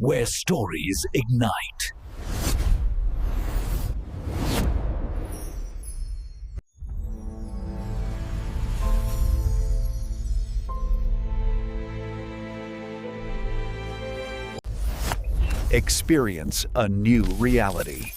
where stories ignite. Experience a new reality.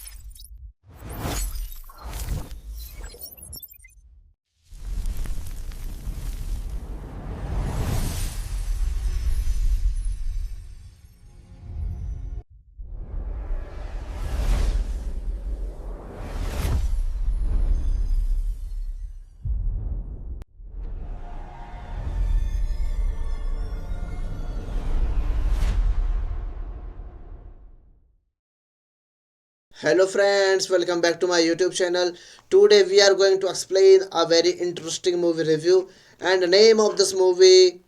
Hello friends, welcome back to my YouTube channel. Today we are going to explain a very interesting movie review, and the name of this movie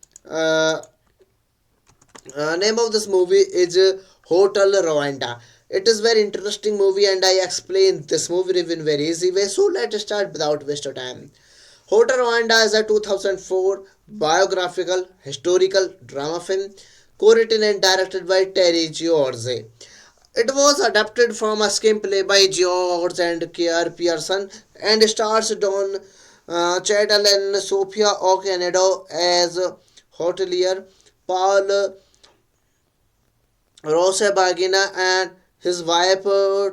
is Hotel Rwanda. It is very interesting movie and I explain this movie review in very easy way. So let's start without waste of time. Hotel Rwanda is a 2004 biographical historical drama film co-written and directed by Terry George. It was adapted from a screenplay by George and Kier Pearson and stars Don Cheadle and Sophia Okonedo as hotelier, Paul Rusesabagina and his wife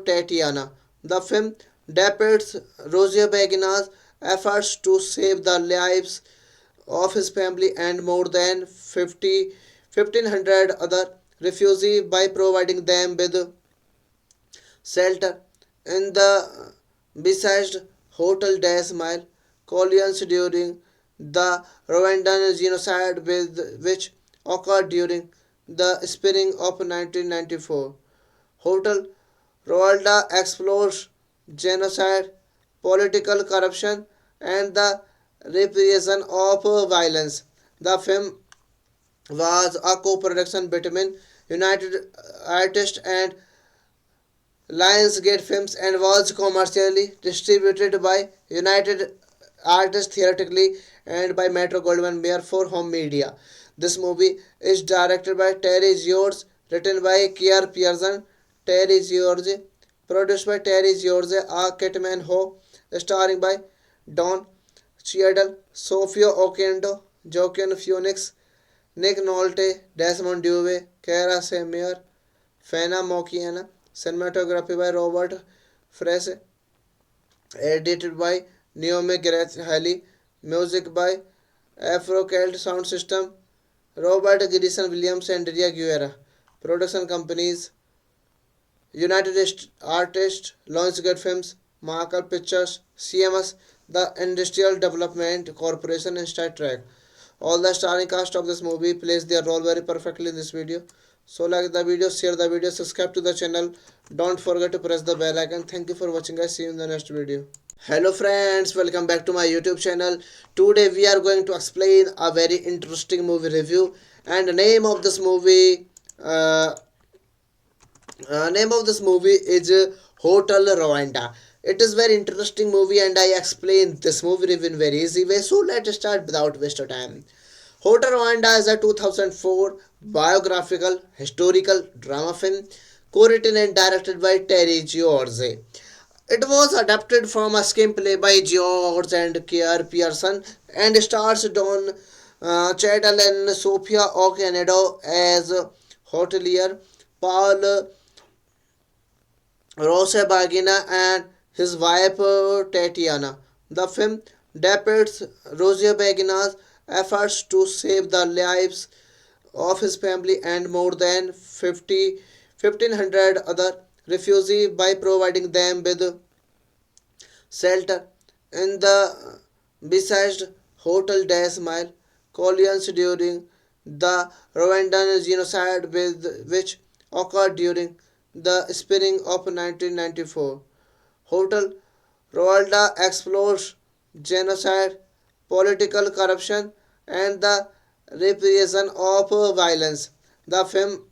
Tatiana. The film depicts Rusesabagina's efforts to save the lives of his family and more than 1,500 other refugees by providing them with shelter in the besieged Hotel des Mille colonies during the Rwandan genocide which occurred during the spring of 1994. Hotel Rwanda explores genocide, political corruption, and the repression of violence. The film was a co-production between United Artists and Lionsgate Films and was commercially distributed by United Artists theatrically and by Metro Goldwyn Mayer for home media. This movie is directed by Terry George, written by Kier Pearson, Terry George, produced by Terry George, A. Kitman Ho, starring by Don Cheadle, Sophia Okonedo, Joaquin Phoenix, Nick Nolte, Desmond Dewey, Kara Semier, Fena Mokiana, cinematography by Robert Frese, edited by Naomi Grace Halley, music by Afrocelt Sound System, Robert Grison Williams and Ria Guerra. Production companies United Artists, Lionsgate Films, Marker Pictures, CMS, the Industrial Development Corporation, and Star Trek. All the starring cast of this movie plays their role very perfectly in this video. So like the video, share the video, subscribe to the channel. Don't forget to press the bell icon. Thank you for watching guys. See you in the next video. Hello friends, welcome back to my YouTube channel. Today we are going to explain a very interesting movie review, and the uh, name of this movie is Hotel Rwanda. It is very interesting movie and I explain this movie review in very easy way. So let's start without waste of time. Hotel Rwanda is a 2004 biographical historical drama film co-written and directed by Terry George. It was adapted from a screenplay by George and Kier Pearson and stars Don Cheadle and Sophia Okonedo as hotelier, Paul Rusesabagina and his wife Tatiana. The film depicts Rusesabagina's efforts to save the lives of his family and more than 1,500 other refugees by providing them with shelter in the besieged Hotel des Mille colonies during the Rwandan genocide which occurred during the spring of 1994. Hotel Rwanda explores genocide, political corruption, and the repression of violence. The film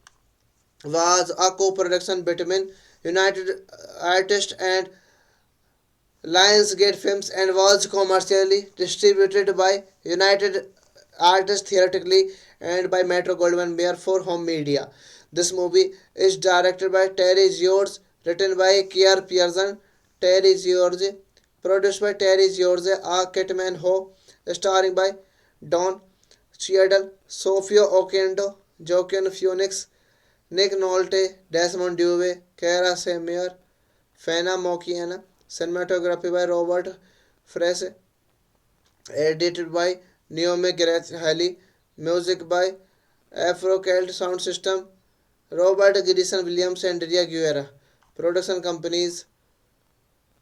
was a co-production between United Artists and Lionsgate Films and was commercially distributed by United Artists theatrically and by Metro Goldwyn Mayer for home media. This movie is directed by Terry George, written by Kier Pearson, Terry George, produced by Terry George, A. Kitman Ho, starring by Don Cheadle, Sophia Oquendo, Joaquin Phoenix, Nick Nolte, Desmond Dewey, Kara Semier, Fana Mokiana, cinematography by Robert Frese, edited by Naomi Grace Halley, music by Afro-Celt Sound System, Robert Grison Williams and Ria Guerra. Production companies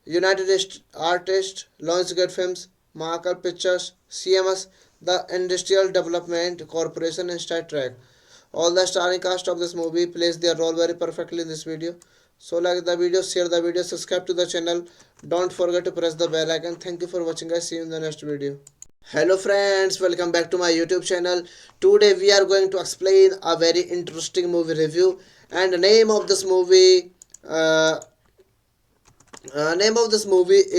United Artists, Lionsgate Films, Marker Pictures, CMS, the Industrial Development Corporation and Star Trek. All the starring cast of this movie plays their role very perfectly in this video. So like the video, share the video, subscribe to the channel. Don't forget to press the bell icon. Thank you for watching guys. See you in the next video. Hello friends, welcome back to my YouTube channel. Today we are going to explain a very interesting movie review, and the name of this movie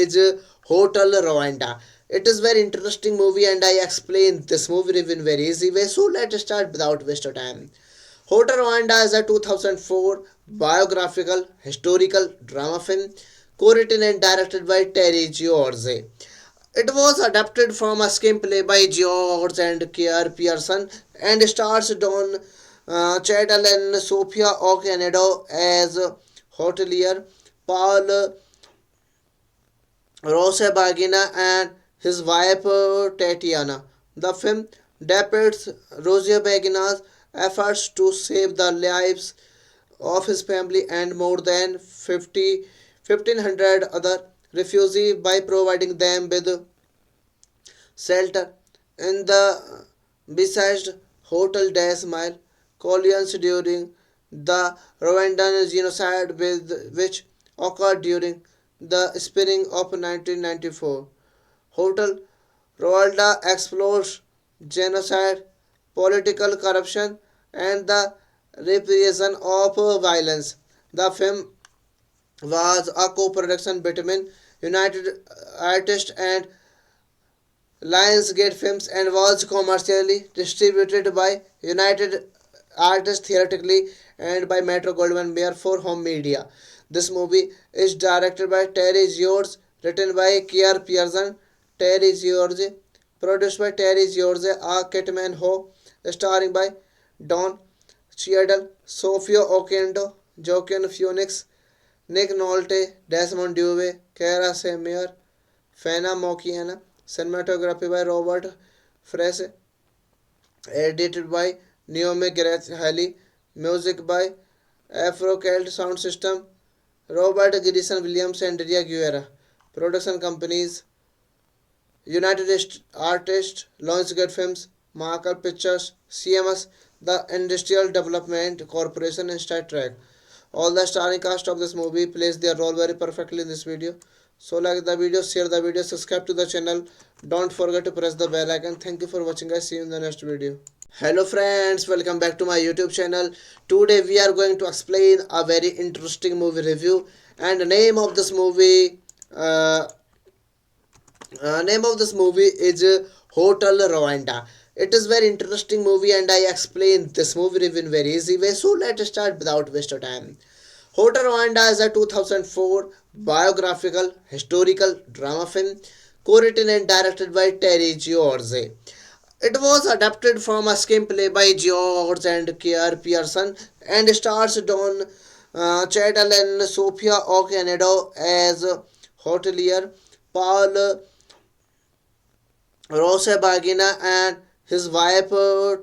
is Hotel Rwanda. It is very interesting movie and I explain this movie review in very easy way. So let's start without waste of time. Hotel Rwanda is a 2004 biographical historical drama film co-written and directed by Terry George. It was adapted from a screenplay by George and Kier Pearson and stars Don Cheadle and Sophia Okonedo as hotelier, Paul Rusesabagina and his wife Tatiana. The film depicts Rusesabagina's efforts to save the lives of his family and more than 1,500 other refugees by providing them with shelter in the besieged Hotel des Mille colonies during the Rwandan genocide which occurred during the spring of 1994. Hotel Rwanda explores genocide, political corruption, and the repression of violence. The film was a co-production between United Artists and Lionsgate Films and was commercially distributed by United Artists theatrically and by Metro Goldwyn Mayer for home media. This movie is directed by Terry George, written by Kier Pearson, Terry George, produced by Terry George, A. Kitman Ho, starring by Don Cheadle, Sophia Oquendo, Joaquin Phoenix, Nick Nolte, Desmond Dewey, Kara Semier, Fana Mokiana, cinematography by Robert Frese, edited by Naomi Grace Halley, music by Afro-Celt Sound System, Robert Grison Williams and Ria Guerra. Production companies United Artists, Lionsgate Films, Marker Pictures, CMS, the Industrial Development Corporation and Star Trek. All the starring cast of this movie plays their role very perfectly in this video. So like the video, share the video, subscribe to the channel. Don't forget to press the bell icon. Thank you for watching guys. See you in the next video. Hello friends, welcome back to my YouTube channel. Today we are going to explain a very interesting movie review, and the name of this movie is Hotel Rwanda. It is very interesting movie and I explain this movie review in very easy way. So let's start without waste of time. Hotel Rwanda is a 2004 biographical historical drama film co-written and directed by Terry George. It was adapted from a screenplay by George and Kier Pearson and stars Don Cheadle and Sophia Okonedo as hotelier, Paul Rusesabagina and his wife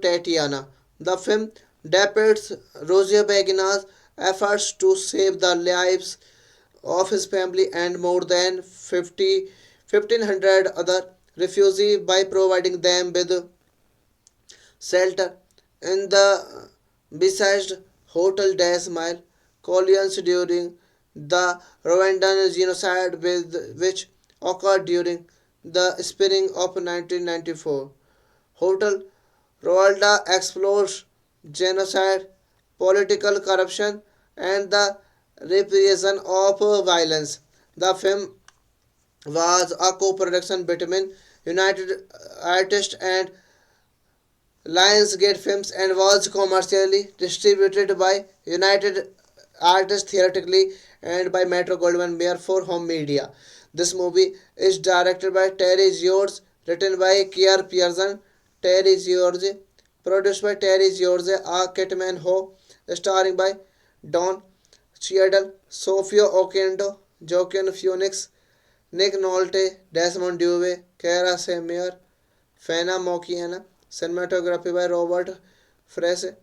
Tatiana. The film depicts Rusesabagina's efforts to save the lives of his family and more than 1,500 other refugees by providing them with shelter in the besieged Hotel des Mille colonies during the Rwandan genocide which occurred during the spring of 1994. Hotel Rwanda explores genocide, political corruption, and the repression of violence. The film was a co-production between United Artists and Lionsgate Films and was commercially distributed by United Artists theatrically and by Metro Goldwyn Mayer for home media. This movie is directed by Terry George, written by Kier Pearson, Terry George, produced by Terry George, A. Kitman Ho, starring by Don Cheadle, Sofia Oquendo, Joaquin Phoenix, Nick Nolte, Desmond Dewey, Kara Semier, Fena Mokiana, cinematography by Robert Frese,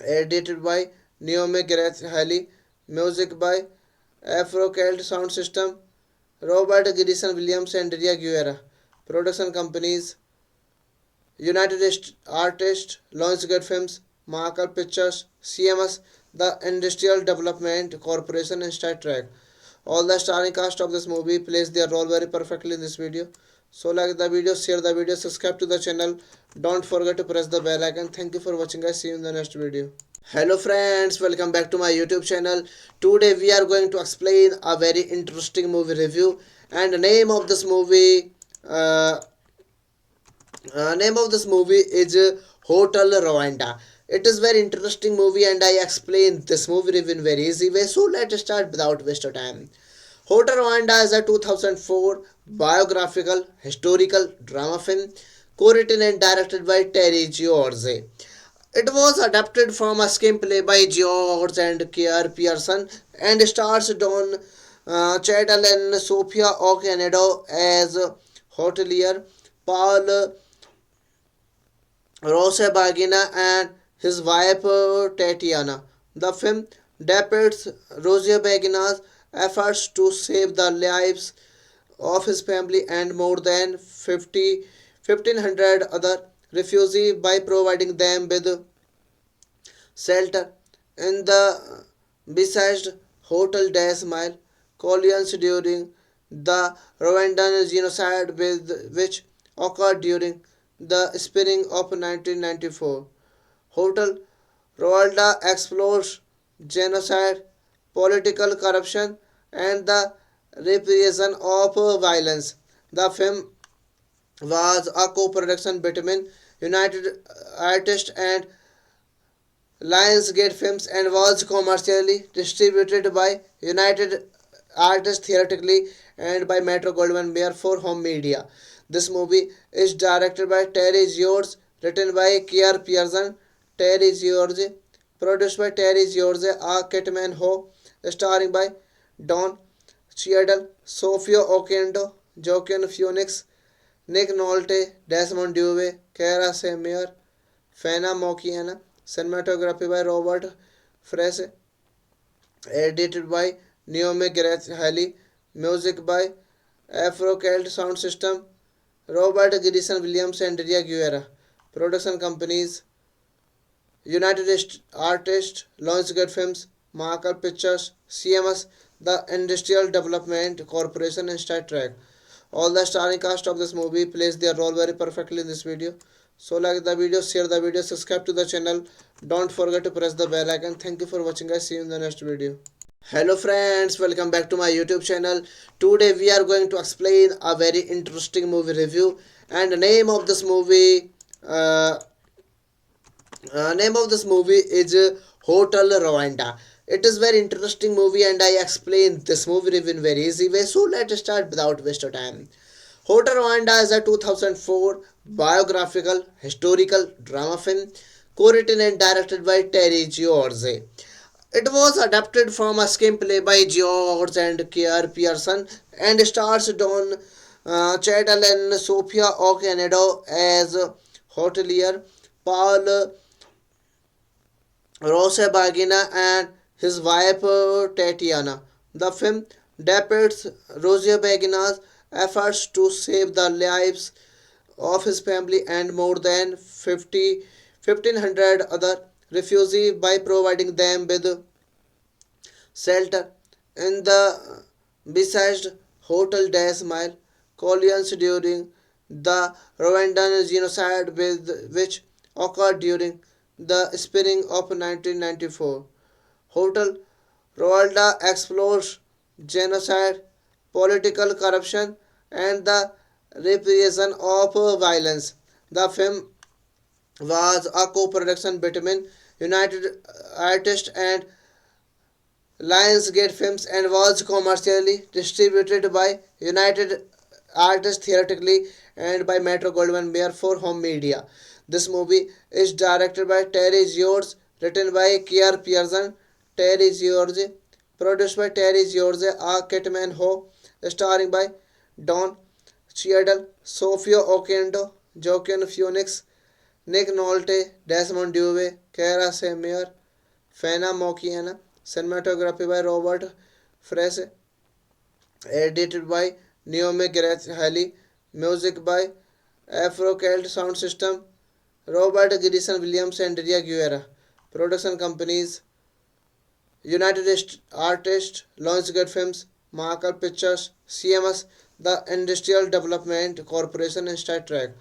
edited by Naomi Gareth Haley, music by Afro-Celt Sound System, Robert Grison Williams and Daria Guerra. Production companies United Artists, Lionsgate Films, Marker Pictures, CMS, the Industrial Development Corporation and Star Trek. All the starring cast of this movie plays their role very perfectly in this video. So like the video, share the video, subscribe to the channel. Don't forget to press the bell icon. Thank you for watching guys. See you in the next video. Hello friends, welcome back to my YouTube channel. Today we are going to explain a very interesting movie review, and the name of this movie is Hotel Rwanda. It is very interesting movie and I explain this movie review in very easy way. So let's start without waste of time. Hotel Rwanda is a 2004 biographical historical drama film co-written and directed by Terry George. It was adapted from a screenplay by George and Kier Pearson and stars Don Cheadle and Sophia Okonedo as hotelier, Paul Rusesabagina and his wife Tatiana. The film depicts Rusesabagina's efforts to save the lives of his family and more than 1,500 other refugees by providing them with shelter in the besieged Hotel des Mille colonies during the Rwandan genocide which occurred during the spring of 1994. Hotel Rwanda explores genocide, political corruption, and the repression of violence. The film was a co-production between United Artists and Lionsgate Films and was commercially distributed by United Artists theatrically and by Metro Goldwyn Mayer for home media. This movie is directed by Terry George, written by Kier Pearson, Terry George, produced by Terry George, A. Kitman Ho, starring by Don Cheadle, Sofia Oquendo, Joaquin Phoenix, Nick Nolte, Desmond Dewey, Kara Semier, Fena Mokiana, cinematography by Robert Frese, edited by Naomi Gareth Haley, music by Afro-Celt Sound System, Robert Grison Williams and Daria Guerra. Production companies United Artists, Lionsgate Films, Marker Pictures, CMS, the Industrial Development Corporation and Star Trek. All the starring cast of this movie plays their role very perfectly in this video. So like the video, share the video, subscribe to the channel. Don't forget to press the bell icon. Thank you for watching guys. See you in the next video. Hello friends, welcome back to my YouTube channel. Today we are going to explain a very interesting movie review, and the name of this movie is Hotel Rwanda. It is very interesting movie and I explain this movie review in very easy way. So let's start without waste of time. Hotel Rwanda is a 2004 biographical historical drama film co-written and directed by Terry George. It was adapted from a screenplay by George and Kier Pearson and stars Don Cheadle and Sophia Okonedo as hotelier, Paul Rusesabagina and his wife Tatiana. The film depicts Rusesabagina's efforts to save the lives of his family and more than 1,500 other refugees by providing them with shelter in the besieged Hotel des Mille colonies during the Rwandan genocide which occurred during the spring of 1994. Hotel Rwanda explores genocide, political corruption, and the repression of violence. The film was a co-production between United Artists and Lionsgate Films and was commercially distributed by United Artists theatrically and by Metro Goldwyn Mayer for home media. This movie is directed by Terry George, written by Kier Pearson, Terry George, produced by Terry George, A. Kitman Ho, starring by Don Cheadle, Sophia Oquendo, Joaquin Phoenix, Nick Nolte, Desmond Dewey, Kara Semier, Fena Mokiana, cinematography by Robert Frese, edited by Naomi Grace Halley, music by Afro-Celt Sound System, Robert Grison Williams and Ria Guerra. Production companies United Artists, Lionsgate Films, Marker Pictures, CMS, the Industrial Development Corporation and Star Trek.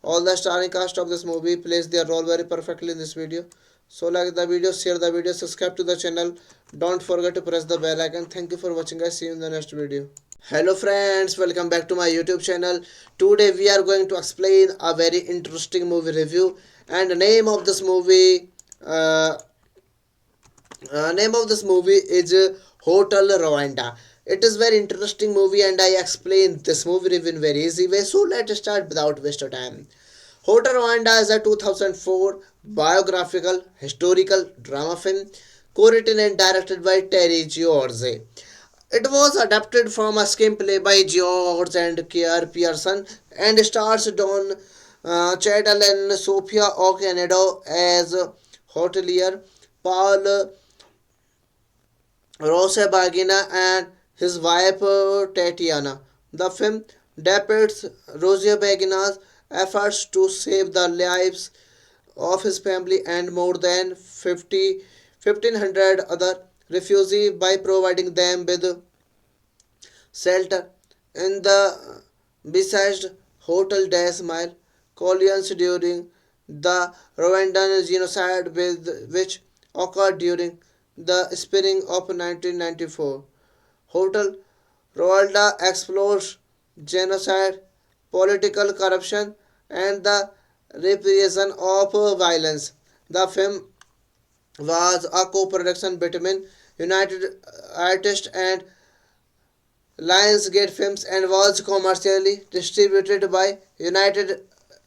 All the starring cast of this movie plays their role very perfectly in this video. So like the video, share the video, subscribe to the channel. Don't forget to press the bell icon. Thank you for watching guys. See you in the next video. Hello friends, welcome back to my YouTube channel. Today we are going to explain a very interesting movie review, and the name of this movie is Hotel Rwanda. It is very interesting movie and I explain this movie review in very easy way. So let's start without waste of time. Hotel Rwanda is a 2004 biographical historical drama film co-written and directed by Terry George. It was adapted from a screenplay by George and Kier Pearson and stars Don Cheadle and Sophia Okonedo as hotelier, Paul Rusesabagina and his wife Tatiana. The film depicts Rusesabagina's efforts to save the lives of his family and more than 1,500 other refugees by providing them with shelter in the besieged Hotel des Mille colonies during the Rwandan genocide which occurred during the spring of 1994. Hotel Rwanda explores genocide, political corruption, and the repression of violence. The film was a co-production between United Artists and Lionsgate Films and was commercially distributed by United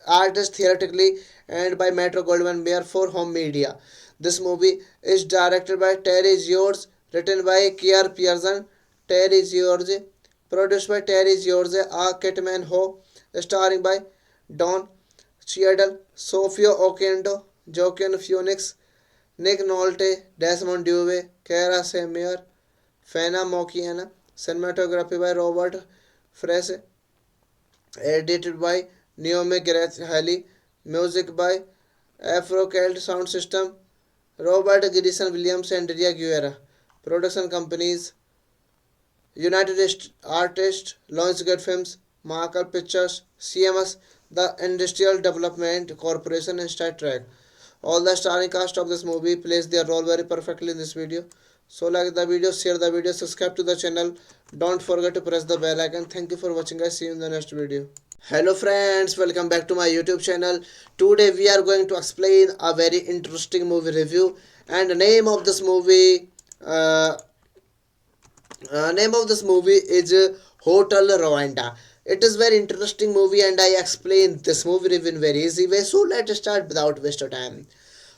Artists theatrically and by Metro Goldwyn Mayer for home media. This movie is directed by Terry George, written by Kier Pearson, Terry George, produced by Terry George, A. Kitman Ho, starring by Don Cheadle, Sophia Oquendo, Joaquin Phoenix, Nick Nolte, Desmond Dewey, Kara Semier, Fena Mokiana, cinematography by Robert Frese, edited by Naomi Grace Halley, music by Afro-Celt Sound System, Robert Grison Williams and Ria Guerra. Production companies United Artists, Lionsgate Films, Marker Pictures, CMS, the Industrial Development Corporation and Star Trek. All the starring cast of this movie plays their role very perfectly in this video. So like the video, share the video, subscribe to the channel. Don't forget to press the bell icon. Thank you for watching guys. See you in the next video. Hello friends, welcome back to my YouTube channel. Today we are going to explain a very interesting movie review, and the name of this movie is Hotel Rwanda. It is very interesting movie and I explain this movie review in very easy way. So let's start without waste of time.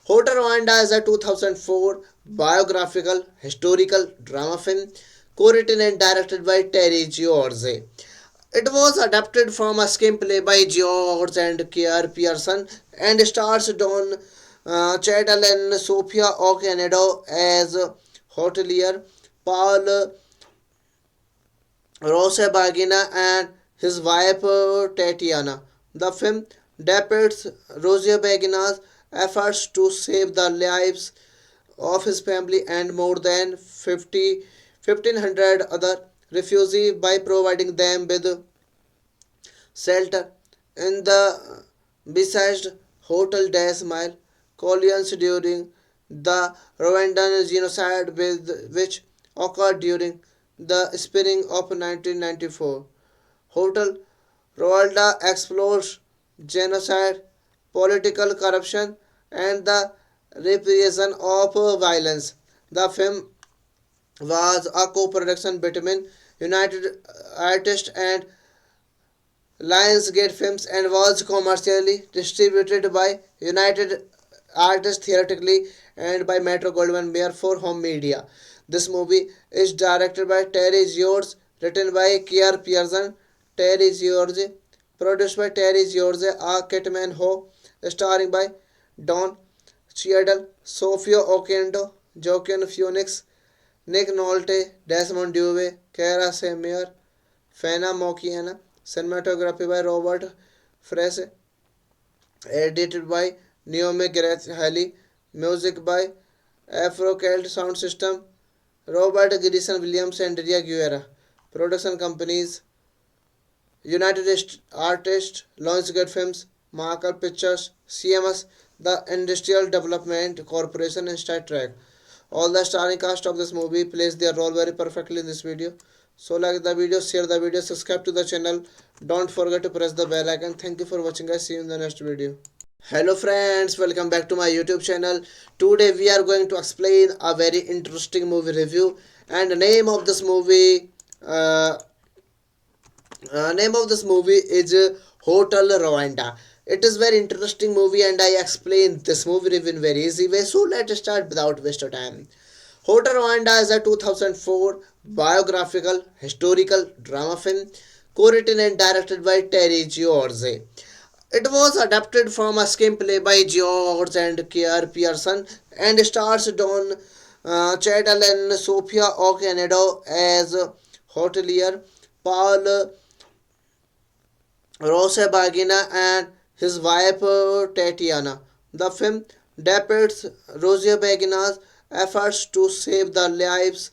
Hotel Rwanda is a 2004 biographical historical drama film co-written and directed by Terry George. It was adapted from a screenplay by George and Kier Pearson and stars Don Cheadle and Sophia Okonedo as hotelier, Paul Rusesabagina and his wife Tatiana. The film depicts Rusesabagina's efforts to save the lives of his family and more than 1,500 other refugees by providing them with shelter in the besieged Hotel des Mille colonies during the Rwandan genocide which occurred during the spring of 1994. Hotel Rwanda explores genocide, political corruption, and the repression of violence. The film was a co-production between United Artists and Lionsgate Films and was commercially distributed by United Artists theatrically and by Metro Goldwyn Mayer for home media. This movie is directed by Terry George, written by Kier Pearson, Terry George, produced by Terry George, A. Kitman Ho, starring by Don Cheadle, Sofia Oquendo, Joaquin Phoenix, Nick Nolte, Desmond Dewey, Cara Semier, Fena Mokiana, cinematography by Robert Frese, edited by Naomi Grace Halley, music by Afro-Celt Sound System, Robert Grison Williams and Ria Guerra. Production companies United Artists, Lionsgate Films, Marker Pictures, CMS, the Industrial Development Corporation and Star Trek. All the starring cast of this movie plays their role very perfectly in this video. So like the video, share the video, subscribe to the channel. Don't forget to press the bell icon. Thank you for watching guys. See you in the next video. Hello friends, welcome back to my YouTube channel. Today we are going to explain a very interesting movie review, and the uh, name of this movie is Hotel Rwanda. It is very interesting movie and I explain this movie review in very easy way. So let's start without waste of time. Hotel Rwanda is a 2004 biographical historical drama film co-written and directed by Terry George. It was adapted from a screenplay by George and Kier Pearson and stars Don Cheadle and Sophia Okonedo as hotelier, Paul Rusesabagina and his wife Tatiana. The film depicts Rusesabagina's efforts to save the lives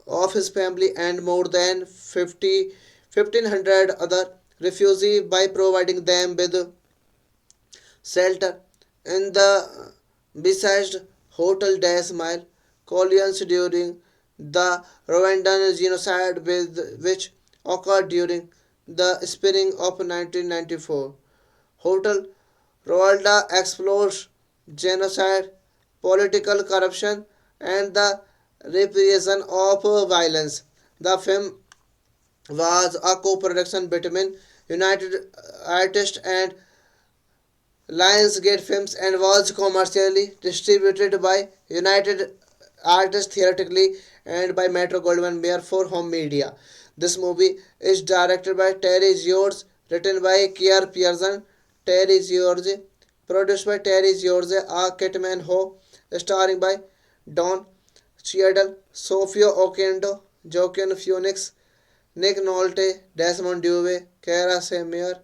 of his family and more than 1,500 other refugees by providing them with shelter in the besieged Hotel des Mille colonies during the Rwandan genocide which occurred during the spring of 1994. Hotel Rwanda explores genocide, political corruption, and the repression of violence. The film was a co-production between United Artists and Lionsgate Films and was commercially distributed by United Artists theatrically and by Metro Goldwyn Mayer for home media. This movie is directed by Terry George, written by Kier Pearson, Terry George, produced by Terry George, A. Kitman Ho, starring by Don Cheadle, Sofia Oquendo, Joaquin Phoenix, Nick Nolte, Desmond Dewey, Cara Semier,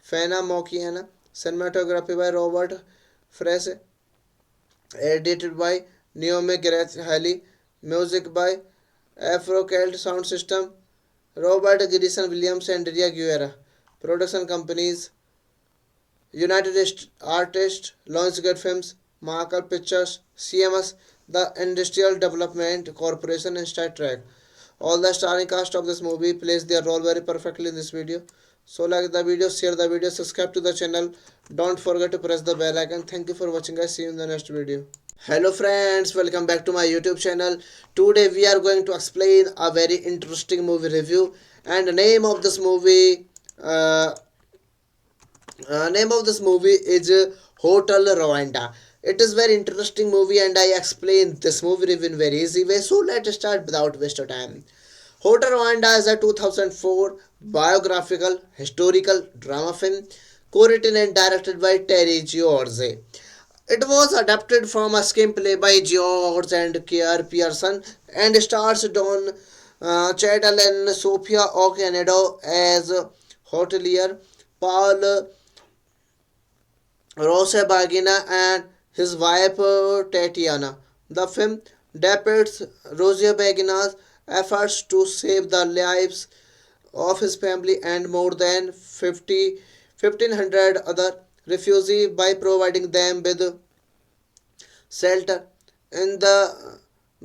Fena Mokiana, cinematography by Robert Frese, edited by Naomi Grace Halley, music by Afro-Celt Sound System, Robert Grison Williams and Ria Guerra. Production companies United Artists, Lionsgate Films, Marker Pictures, CMS, the Industrial Development Corporation and Star Trek. All the starring cast of this movie plays their role very perfectly in this video. So like the video, share the video, subscribe to the channel. Don't forget to press the bell icon. Thank you for watching guys. See you in the next video. Hello friends, welcome back to my YouTube channel. Today we are going to explain a very interesting movie review, and the name of this movie is Hotel Rwanda. It is very interesting movie and I explain this movie review in very easy way. So let's start without waste of time. Hotel Rwanda is a 2004 biographical historical drama film co-written and directed by Terry George. It was adapted from a screenplay by George and Kier Pearson and stars Don Cheadle and Sophia Okonedo as hotelier, Paul Rusesabagina and his wife Tatiana. The film depicts Rusesabagina's efforts to save the lives of his family and more than 1,500 other refugees by providing them with shelter in the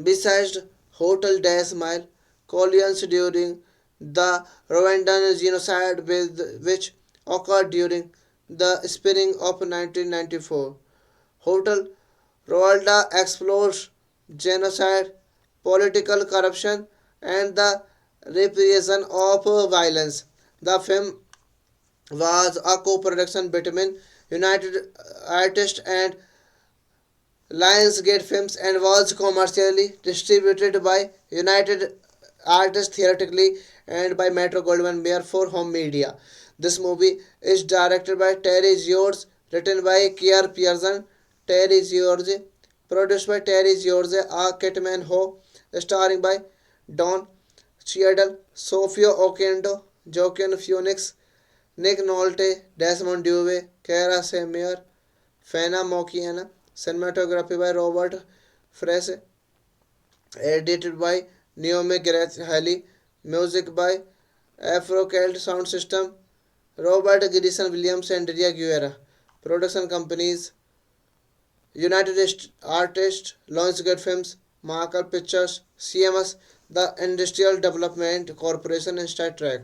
besieged Hotel des Mille colonies during the Rwandan genocide which occurred during the spring of 1994. Hotel Rwanda explores genocide, political corruption, and the repression of violence. The film was a co-production between United Artists and Lionsgate Films and was commercially distributed by United Artists theatrically and by Metro Goldwyn Mayer for home media. This movie is directed by Terry George, written by Kier Pearson, Terry George, produced by Terry George, A. Kitman Ho, starring by Don Cheadle, Sophia Oquendo, Joaquin Phoenix, Nick Nolte, Desmond Dewey, Kara Semier, Fena Mokiana, cinematography by Robert Frese, edited by Naomi Grace Halley, music by Afro-Celt Sound System, Robert Grison Williams and Ria Guerra. Production companies United Artists, Lionsgate Films, Marker Pictures, CMS, the Industrial Development Corporation and Star Trek.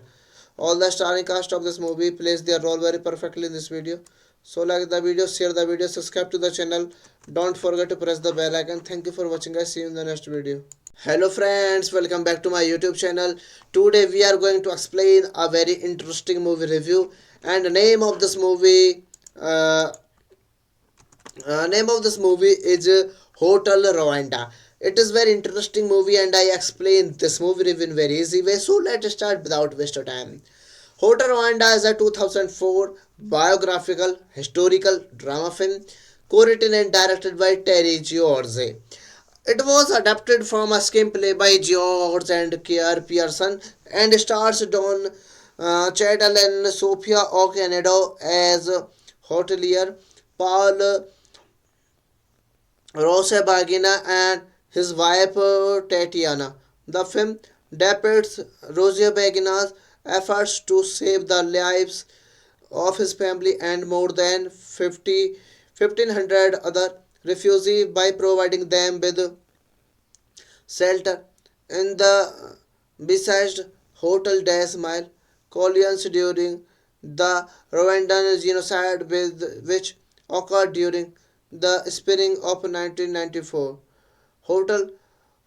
All the starring cast of this movie plays their role very perfectly in this video. So like the video, share the video, subscribe to the channel. Don't forget to press the bell icon. Thank you for watching guys. See you in the next video. Hello friends, welcome back to my YouTube channel. Today we are going to explain a very interesting movie review, and the uh, name of this movie is Hotel Rwanda. It is very interesting movie and I explain this movie review in very easy way. So let's start without waste of time. Hotel Rwanda is a 2004 biographical historical drama film co-written and directed by Terry George. It was adapted from a screenplay by George and Kier Pearson and stars Don Cheadle and Sophia Okonedo as hotelier, Paul Rusesabagina and his wife Tatiana. The film depicts Rusesabagina's efforts to save the lives of his family and more than 1,500 other refugees by providing them with shelter in the besieged Hotel des Mille colonies during the Rwandan genocide which occurred during the spring of 1994. Hotel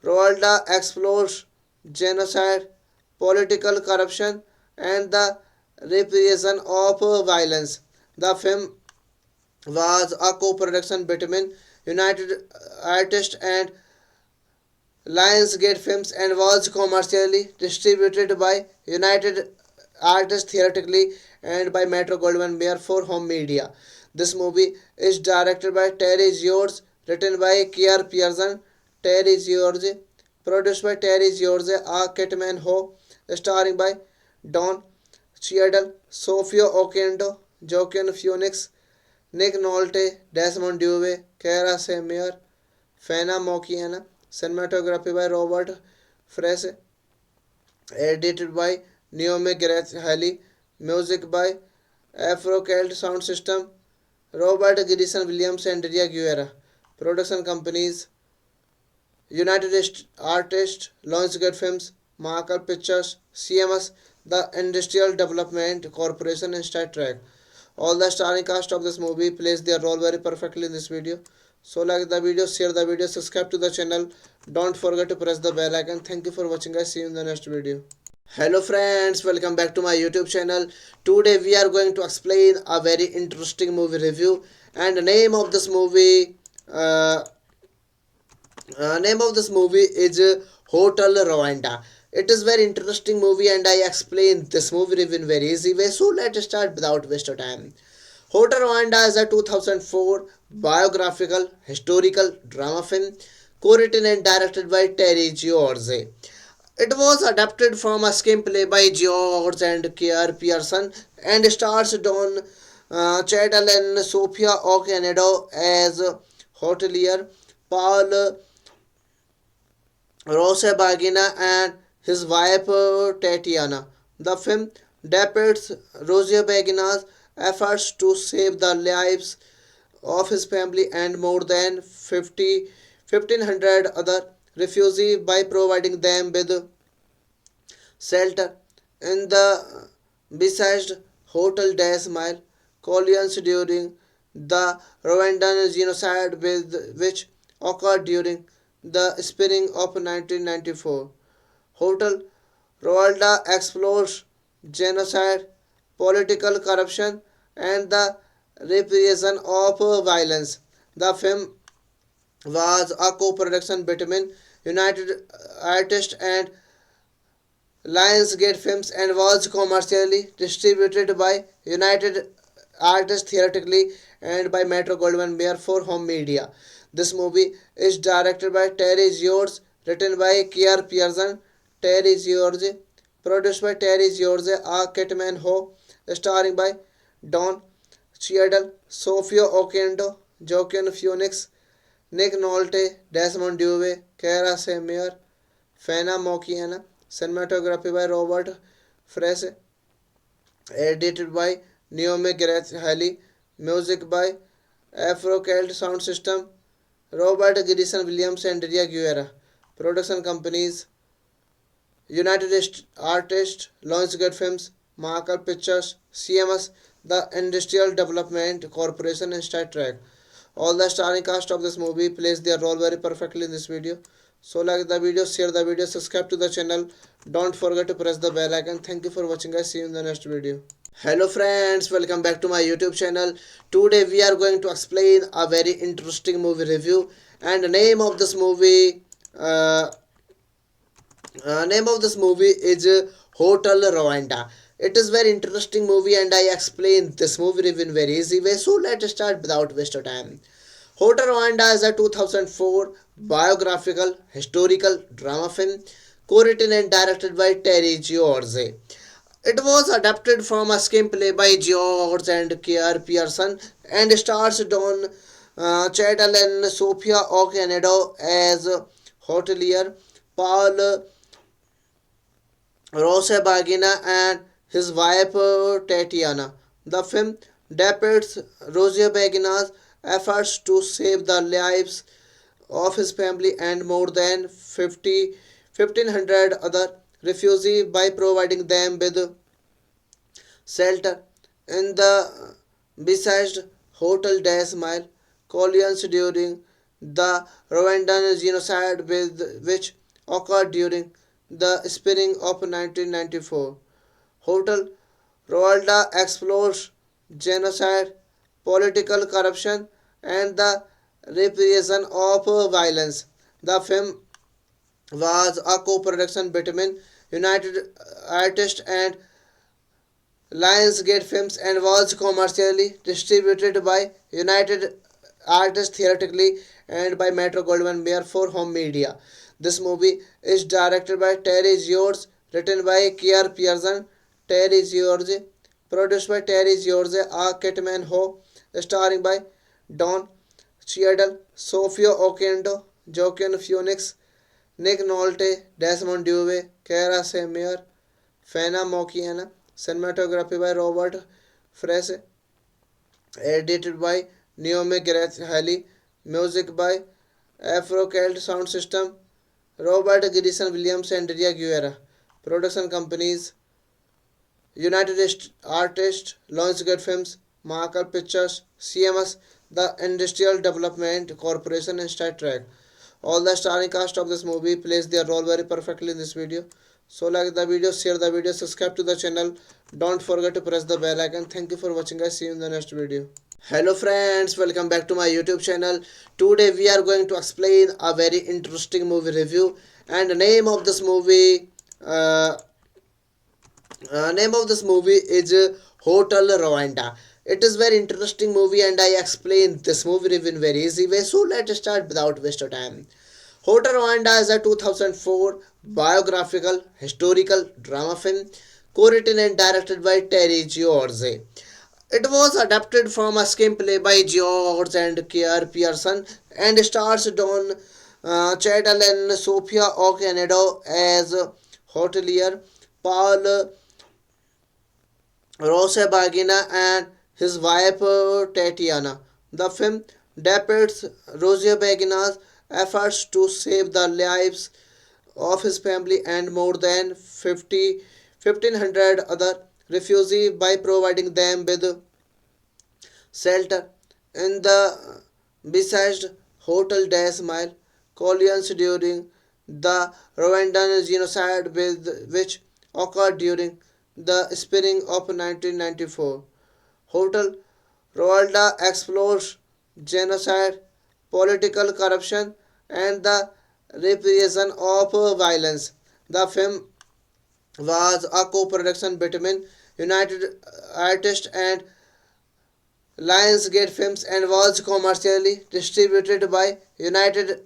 Rwanda explores genocide, political corruption, and the repression of violence. The film was a co-production between United Artists and Lionsgate Films and was commercially distributed by United Artists theatrically and by Metro Goldwyn Mayer for home media. This movie is directed by Terry George, written by Kier Pearson, Terry George, produced by Terry George, A. Kitman Ho, starring by Don Cheadle, Sophia Oquendo, Joaquin Phoenix, Nick Nolte, Desmond Dewey, Kara Semier, Fena Mokiana, cinematography by Robert Frese, edited by Naomi Grace Halley, music by Afro-Celt Sound System, Robert Grison Williams and Ria Guerra. Production companies United Artists, Lionsgate Films, Marker Pictures, CMS, the Industrial Development Corporation and Star Trek. All the starring cast of this movie plays their role very perfectly in this video. So like the video, share the video, subscribe to the channel. Don't forget to press the bell icon. Thank you for watching guys. See you in the next video. Hello friends, welcome back to my YouTube channel. Today we are going to explain a very interesting movie review, and the name of this movie is Hotel Rwanda. It is very interesting movie and I explain this movie review in very easy way. So let's start without waste of time. Hotel Rwanda is a 2004 biographical historical drama film co-written and directed by Terry George. It was adapted from a screenplay by George and Kier Pearson and stars Don Cheadle and Sophia Okonedo as hotelier, Paul Rusesabagina and his wife Tatiana. The film depicts Rusesabagina's efforts to save the lives of his family and more than 1,500 other refugees by providing them with shelter in the besieged Hotel des Mille collisions during the Rwandan genocide which occurred during the spring of 1994. Hotel Rwanda explores genocide, political corruption, and the repression of violence. The film was a co-production between United Artists and Lionsgate Films and was commercially distributed by United Artists theatrically and by Metro Goldwyn Mayer for home media. This movie is directed by Terry George, written by Kier Pearson, Terry George, produced by Terry George, A. Kitman Ho, starring by Don Cheadle, Sophia Oquendo, Joaquin Phoenix, Nick Nolte, Desmond Dewey, Kara Semier, Fena Mokiana, cinematography by Robert Frese, edited by Naomi Gareth Haley, music by Afrocelt Sound System, Robert Grison Williams and Ria Guerra. Production companies United Artists, Lionsgate Films, Marker Pictures, CMS, the Industrial Development Corporation, and Star Trek. All the starring cast of this movie plays their role very perfectly in this video. So like the video, share the video, subscribe to the channel. Don't forget to press the bell icon. Thank you for watching guys. See you in the next video. Hello friends, welcome back to my YouTube channel. Today we are going to explain a very interesting movie review, and the name of this movie is Hotel Rwanda. It is very interesting movie and I explain this movie review in very easy way. So let's start without waste of time. Hotel Rwanda is a 2004 biographical historical drama film co-written and directed by Terry George. It was adapted from a screenplay by George and Kier Pearson and stars Don Cheadle and Sophia Okonedo as hotelier, Paul Rusesabagina and his wife Tatiana. The film depicts Rusesabagina's efforts to save the lives of his family and more than 1,500 other refugees by providing them with shelter in the besieged Hotel des Mille colonies during the Rwandan genocide which occurred during the spring of 1994. Hotel Rwanda explores genocide, political corruption, and the repression of violence. The film was a co-production between United Artists and Lionsgate Films and was commercially distributed by United Artists theatrically and by Metro Goldwyn Mayer for home media. This movie is directed by Terry George, written by Kier Pearson, Terry George, produced by Terry George, A. Kitman Ho, starring by Don Cheadle, Sophia Oquendo, Joaquin Phoenix, Nick Nolte, Desmond Dewey, Kara Semier, Fena Mokiana, cinematography by Robert Frese, edited by Naomi Gareth Haley, music by Afrocelt Sound System, Robert Grison Williams and Ria Guerra. Production companies United Artists, Lionsgate Films, Marker Pictures, CMS, the Industrial Development Corporation, and Star Trek. All the starring cast of this movie plays their role very perfectly in this video. So like the video, share the video, subscribe to the channel. Don't forget to press the bell icon. Thank you for watching guys. See you in the next video. Hello friends, welcome back to my YouTube channel. Today we are going to explain a very interesting movie review, and the name of this movie is Hotel Rwanda. It is very interesting movie and I explain this movie review in very easy way. So let's start without waste of time. Hotel Rwanda is a 2004 biographical historical drama film co-written and directed by Terry George. It was adapted from a screenplay by George and Kier Pearson and stars Don Cheadle and Sophia Okonedo as hotelier, Paul Rusesabagina and his wife Tatiana. The film depicts Rusesabagina's efforts to save the lives of his family and more than 1,500 other refugees by providing them with shelter in the besieged Hotel Des Mile colonies during the Rwandan genocide which occurred during the spring of 1994. Hotel Rwanda explores genocide, political corruption, and the repression of violence. The film was a co-production between United Artists and Lionsgate Films and was commercially distributed by United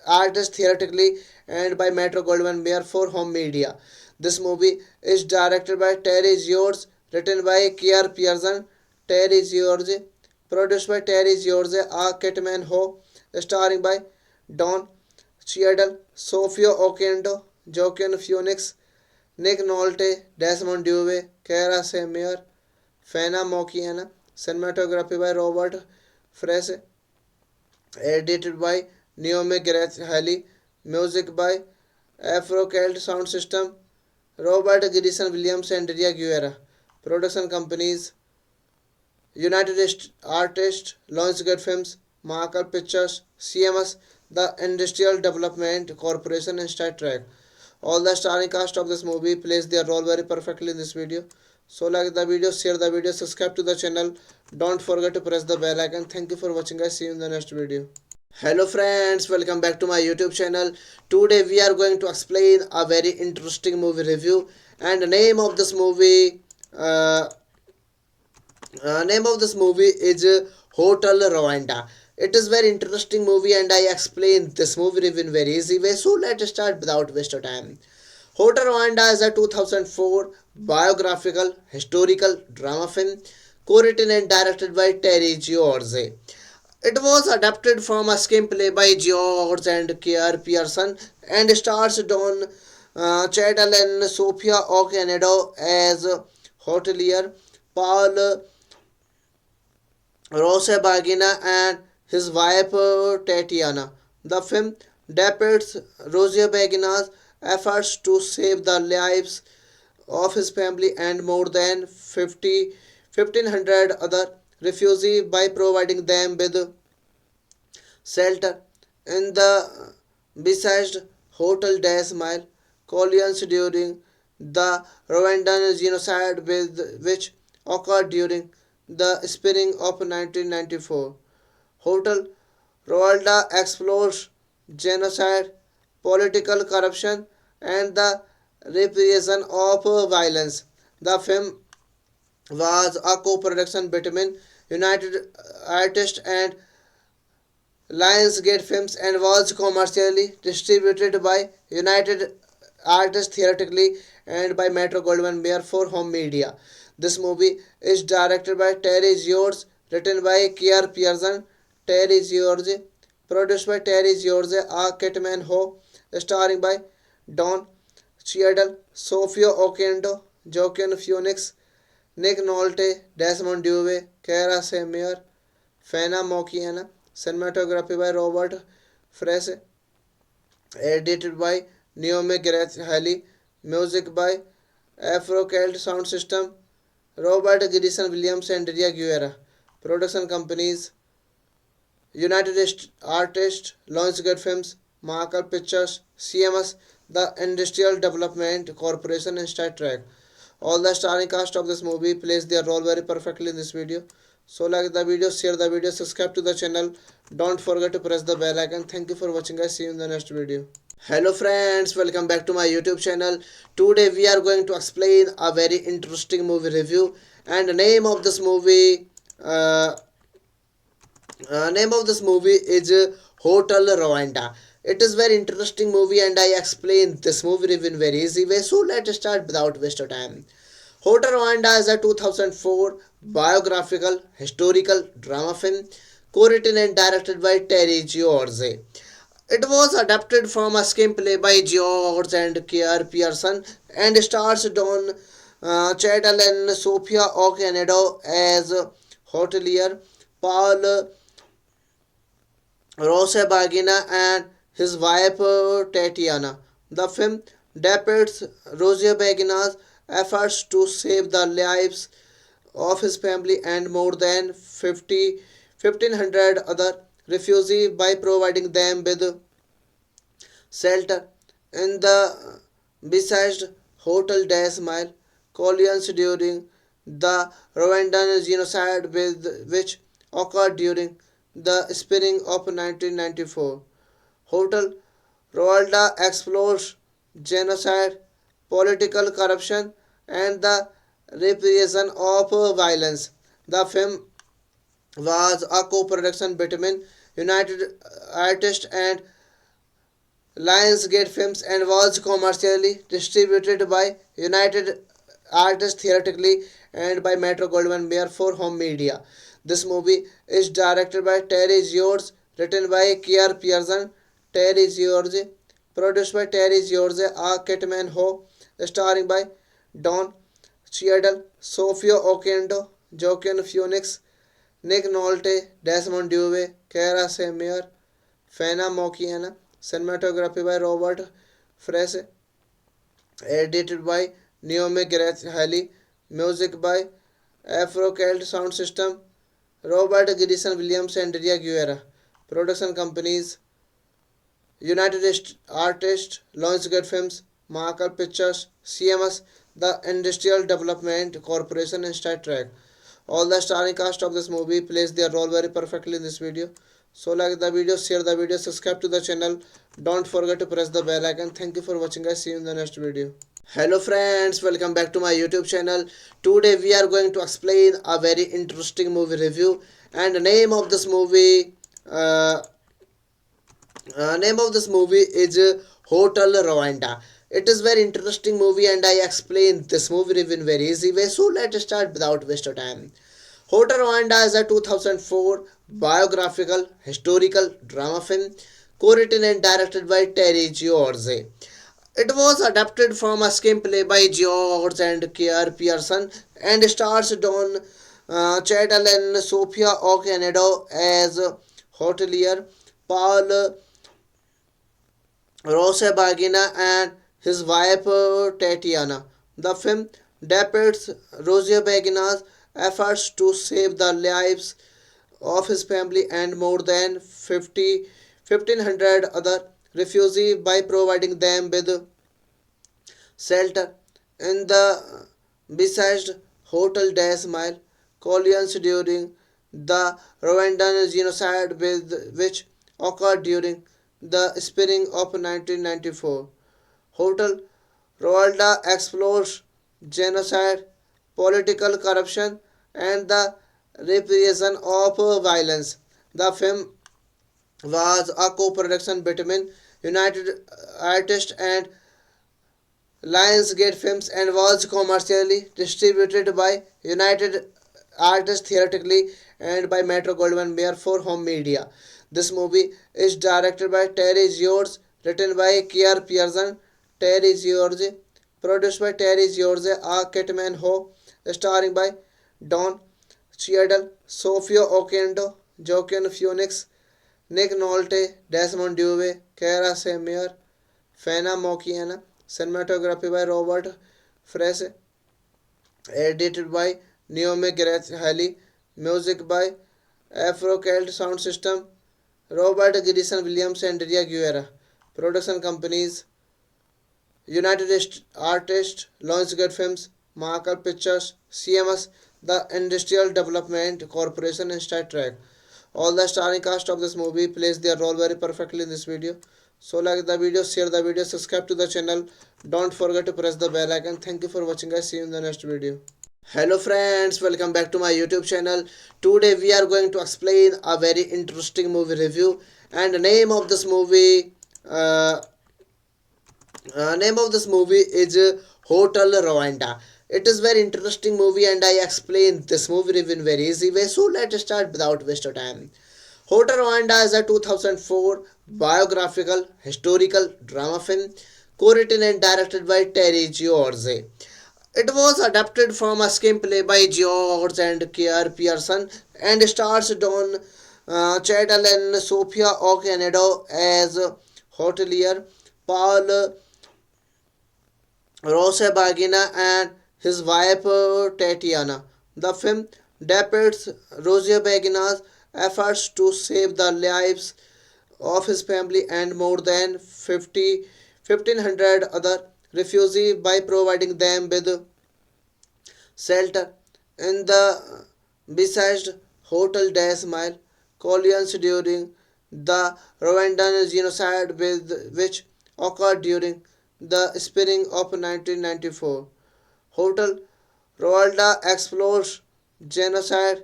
Artists theatrically and by Metro Goldwyn Mayer for home media. This movie is directed by Terry George, written by Kier Pearson, Terry George, produced by Terry George, A. Kitman Ho, starring by Don Cheadle, Sophia Oquendo, Joaquin Phoenix, Nick Nolte, Desmond Dewey, Kara Semier, Fana Mokiana, cinematography by Robert Frese, edited by Naomi Grace Halley, music by Afro Celt Sound System, Robert Grison Williams and Ria Guerra. Production companies United Artists, Lionsgate Films, Marker Pictures, CMS, the Industrial Development Corporation, and Star Trek. All the starring cast of this movie plays their role very perfectly in this video. So like the video, share the video, subscribe to the channel. Don't forget to press the bell icon. Thank you for watching guys. See you in the next video. Hello friends, welcome back to my YouTube channel. Today we are going to explain a very interesting movie review, and the uh, name of this movie is Hotel Rwanda. It is very interesting movie and I explain this movie review in very easy way. So let's start without waste of time. Hotel Rwanda is a 2004 biographical historical drama film co-written and directed by Terry George. It was adapted from a screenplay by George and Kier Pearson and stars Don Cheadle and Sophia Okonedo as hotelier, Paul Rusesabagina and his wife Tatiana. The film depicts Rusesabagina's efforts to save the lives of his family and more than 1,500 other refugees by providing them with shelter in the besieged Hotel Des Mile colonies during the Rwandan genocide which occurred during the spring of 1994. Hotel Rwanda explores genocide, political corruption, and the repression of violence. The film was a co-production between United Artists and Lionsgate Films and was commercially distributed by United Artists theatrically and by Metro Goldwyn Mayer for home media. This movie is directed by Terry George, written by Kier Pearson, Terry George, produced by Terry George, A. Kitman Ho, starring by Don Cheadle, Sophia Oquendo, Joaquin Phoenix, Nick Nolte, Desmond Dewey, Kara Semier, Fana Mokiana, cinematography by Robert Frese, edited by Naomi Grace Halley, music by Afro Celt Sound System, Robert Grison Williams and Ria Guerra. Production companies United Artists, Lionsgate Films, Marker Pictures, CMS, the Industrial Development Corporation, and Star Trek. All the starring cast of this movie plays their role very perfectly in this video. So like the video, share the video, subscribe to the channel. Don't forget to press the bell icon. Thank you for watching guys. See you in the next video. Hello friends, welcome back to my YouTube channel. Today we are going to explain a very interesting movie review, and the name of this movie is Hotel Rwanda. It is very interesting movie and I explain this movie review in very easy way. So let's start without waste of time. Hotel Rwanda is a 2004 biographical historical drama film co-written and directed by Terry George. It was adapted from a screenplay by George and Kier Pearson and stars Don Cheadle and Sophia Okonedo as hotelier, Paul Rusesabagina and his wife Tatiana. The film depicts Rusesabagina's efforts to save the lives of his family and more than 1,500 other refugees by providing them with shelter in the besieged Hotel des Mille colonies during the Rwandan genocide which occurred during the spring of 1994. Hotel Rwanda explores genocide, political corruption, and the repression of violence. The film was a co-production between United Artists and Lionsgate Films and was commercially distributed by United Artists theatrically and by Metro Goldwyn Mayer for home media. This movie is directed by Terry George, written by Kier Pearson, Terry George, produced by Terry George, A. Kitman Ho, starring by Don Cheadle, Sophia Oquendo, Joaquin Phoenix, Nick Nolte, Desmond Dewey, Kara Semier, Fena Mokiana, cinematography by Robert Frese, edited by Naomi Grace Halley, music by Afrocelt Sound System, Robert Grison Williams and Ria Guerra. Production companies United Artists, Lionsgate Films, Marker Pictures, CMS, the Industrial Development Corporation, and Star Trek. All the starring cast of this movie plays their role very perfectly in this video. So like the video, share the video, subscribe to the channel. Don't forget to press the bell icon. Thank you for watching guys. See you in the next video. Hello friends, welcome back to my YouTube channel. Today we are going to explain a very interesting movie review, and the name of this movie is Hotel Rwanda. It is very interesting movie and I explain this movie review in very easy way. So let's start without waste of time. Hotel Rwanda is a 2004 biographical historical drama film co-written and directed by Terry George. It was adapted from a screenplay by George and Kier Pearson and stars Don Cheadle and Sophia Okonedo as hotelier, Paul Rusesabagina and his wife Tatiana. The film depicts Rusesabagina's efforts to save the lives of his family and more than 1,500 other refugees by providing them with shelter in the besieged Hotel des Mille colonies during the Rwandan genocide which occurred during the spring of 1994. Hotel Rwanda explores genocide, political corruption, and the repression of violence. The film was a co-production between United Artists and Lionsgate Films and was commercially distributed by United Artists theatrically and by Metro Goldwyn Mayer for home media. This movie is directed by Terry George, written by Kier Pearson, Terry George, produced by Terry George, A. Kitman Ho, starring by Don Cheadle, Sophia Oquendo, Joaquin Phoenix, Nick Nolte, Desmond Dewey, Kara Semier, Fena Mokiana, cinematography by Robert Frese, edited by Naomi Grace Halley, music by Afrocelt Sound System, Robert Grison Williams and Ria Guerra. Production companies United Artists, Lionsgate Films, Marker Pictures, CMS, the Industrial Development Corporation, and Star Trek. All the starring cast of this movie plays their role very perfectly in this video. So like the video, share the video, subscribe to the channel. Don't forget to press the bell icon. Thank you for watching guys. See you in the next video. Hello friends, welcome back to my YouTube channel. Today we are going to explain a very interesting movie review, and the name of this movie is Hotel Rwanda. It is very interesting movie and I explain this movie review in very easy way. So let's start without waste of time. Hotel Rwanda is a 2004 biographical historical drama film co-written and directed by Terry George. It was adapted from a screenplay by George and Kier Pearson and stars Don Cheadle and Sophia Okonedo as hotelier, Paul Rusesabagina and his wife Tatiana. The film depicts Roger Begina's efforts to save the lives of his family and more than 1,500 other refugees by providing them with shelter in the besieged Hotel des Mille colonies during the Rwandan genocide which occurred during the spring of 1994. Hotel Rwanda explores genocide,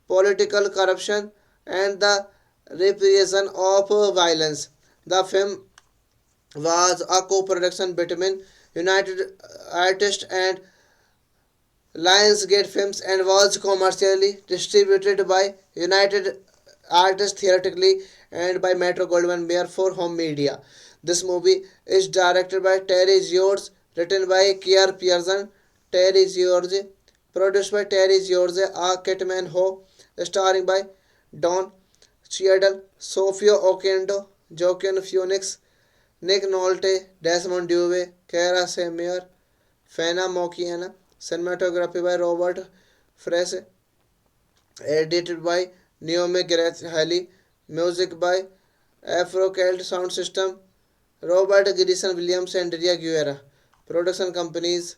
political corruption, and the repression of violence. The film was a co-production between United Artists and Lionsgate Films and was commercially distributed by United Artists theatrically and by Metro Goldwyn Mayer for home media. This movie is directed by Terry George, written by Kier Pearson, Terry George, produced by Terry George, A. Kitman Ho, starring by Don Cheadle, Sophia Oquendo, Joaquin Phoenix, Nick Nolte, Desmond Dewey, Kara Semier, Fena Mokiana, cinematography by Robert Frese, edited by Naomi Grace Halley, music by Afro Celt Sound System, Robert Grison Williams and Ria Guerra. Production companies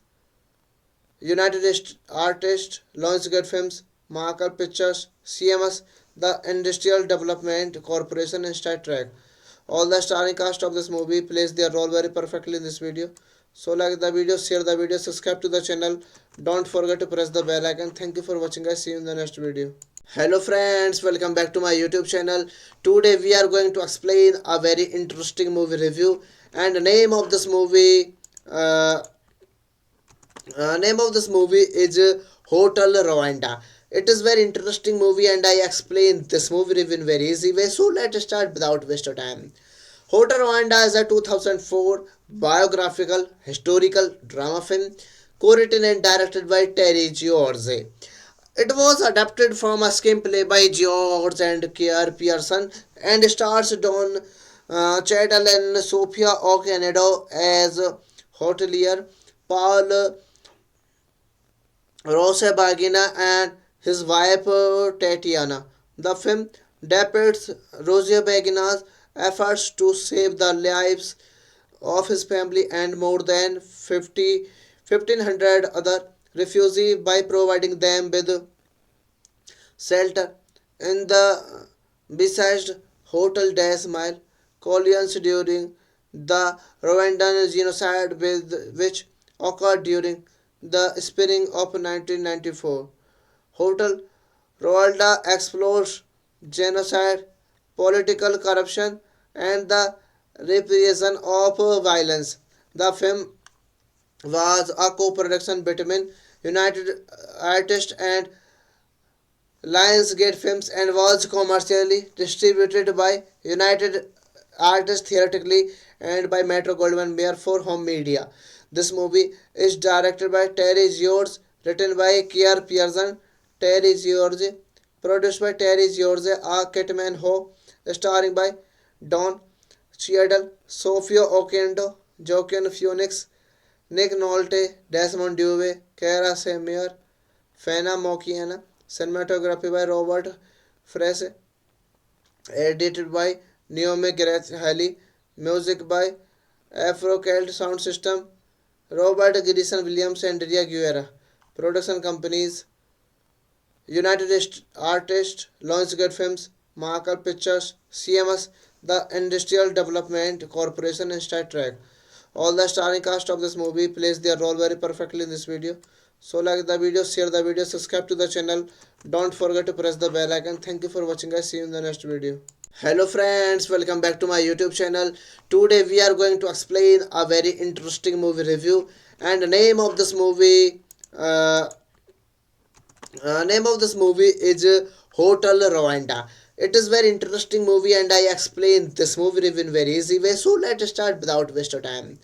United Artists, Lionsgate Films, Marker Pictures, CMS, the Industrial Development Corporation, and Star Trek. All the starring cast of this movie plays their role very perfectly in this video. So like the video, share the video, subscribe to the channel. Don't forget to press the bell icon. Thank you for watching guys. See you in the next video. Hello friends, welcome back to my YouTube channel. Today we are going to explain a very interesting movie review, and the name of this movie is Hotel Rwanda. It is very interesting movie and I explain this movie review in very easy way. So let's start without waste of time. Hotel Rwanda is a 2004 biographical historical drama film co-written and directed by Terry George. It was adapted from a screenplay by George and Kier Pearson and stars Don Cheadle and Sophia Okonedo as hotelier, Paul Rusesabagina and his wife Tatiana. The film depicts Rusesabagina's efforts to save the lives of his family and more than 1,500 other refugees by providing them with shelter in the besieged Hotel des Mille colonies during the Rwandan genocide which occurred during the spring of 1994. Hotel Rwanda explores genocide, political corruption, and the repression of violence. The film was a co-production between United Artists and Lionsgate Films and was commercially distributed by United Artists theatrically and by Metro Goldwyn Mayer for home media. This movie is directed by Terry George, written by Kier Pearson, Terry George, produced by Terry George, A. Kitman Ho, starring by Don Cheadle, Sophia Oquendo, Joaquin Phoenix, Nick Nolte, Desmond Dewey, Kara Semier, Fena Mokiana, cinematography by Robert Frese, edited by Naomi Grace Halley, music by Afro Celt Sound System, Robert Grison Williams and Ria Guerra. Production companies United Artists, Lionsgate Films, Marker Pictures, CMS, the Industrial Development Corporation, and Star Trek. All the starring cast of this movie plays their role very perfectly in this video. So like the video, share the video, subscribe to the channel. Don't forget to press the bell icon. Thank you for watching guys. See you in the next video. Hello friends, welcome back to my YouTube channel. Today we are going to explain a very interesting movie review, and the name of this movie is Hotel Rwanda. It is very interesting movie and I explain this movie review in very easy way. So let's start without waste of time.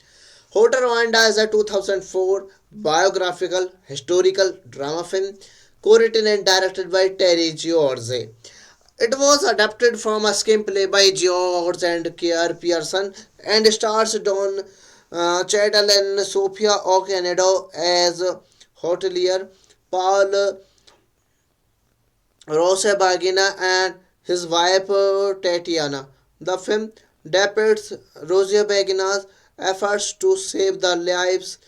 Hotel Rwanda is a 2004 biographical historical drama film co-written and directed by Terry George. It was adapted from a screenplay by George and Kier Pearson and stars Don Cheadle and Sophia Okonedo as hotelier, Paul Rosebagina and his wife Tatiana. The film depicts Rosebagina's efforts to save the lives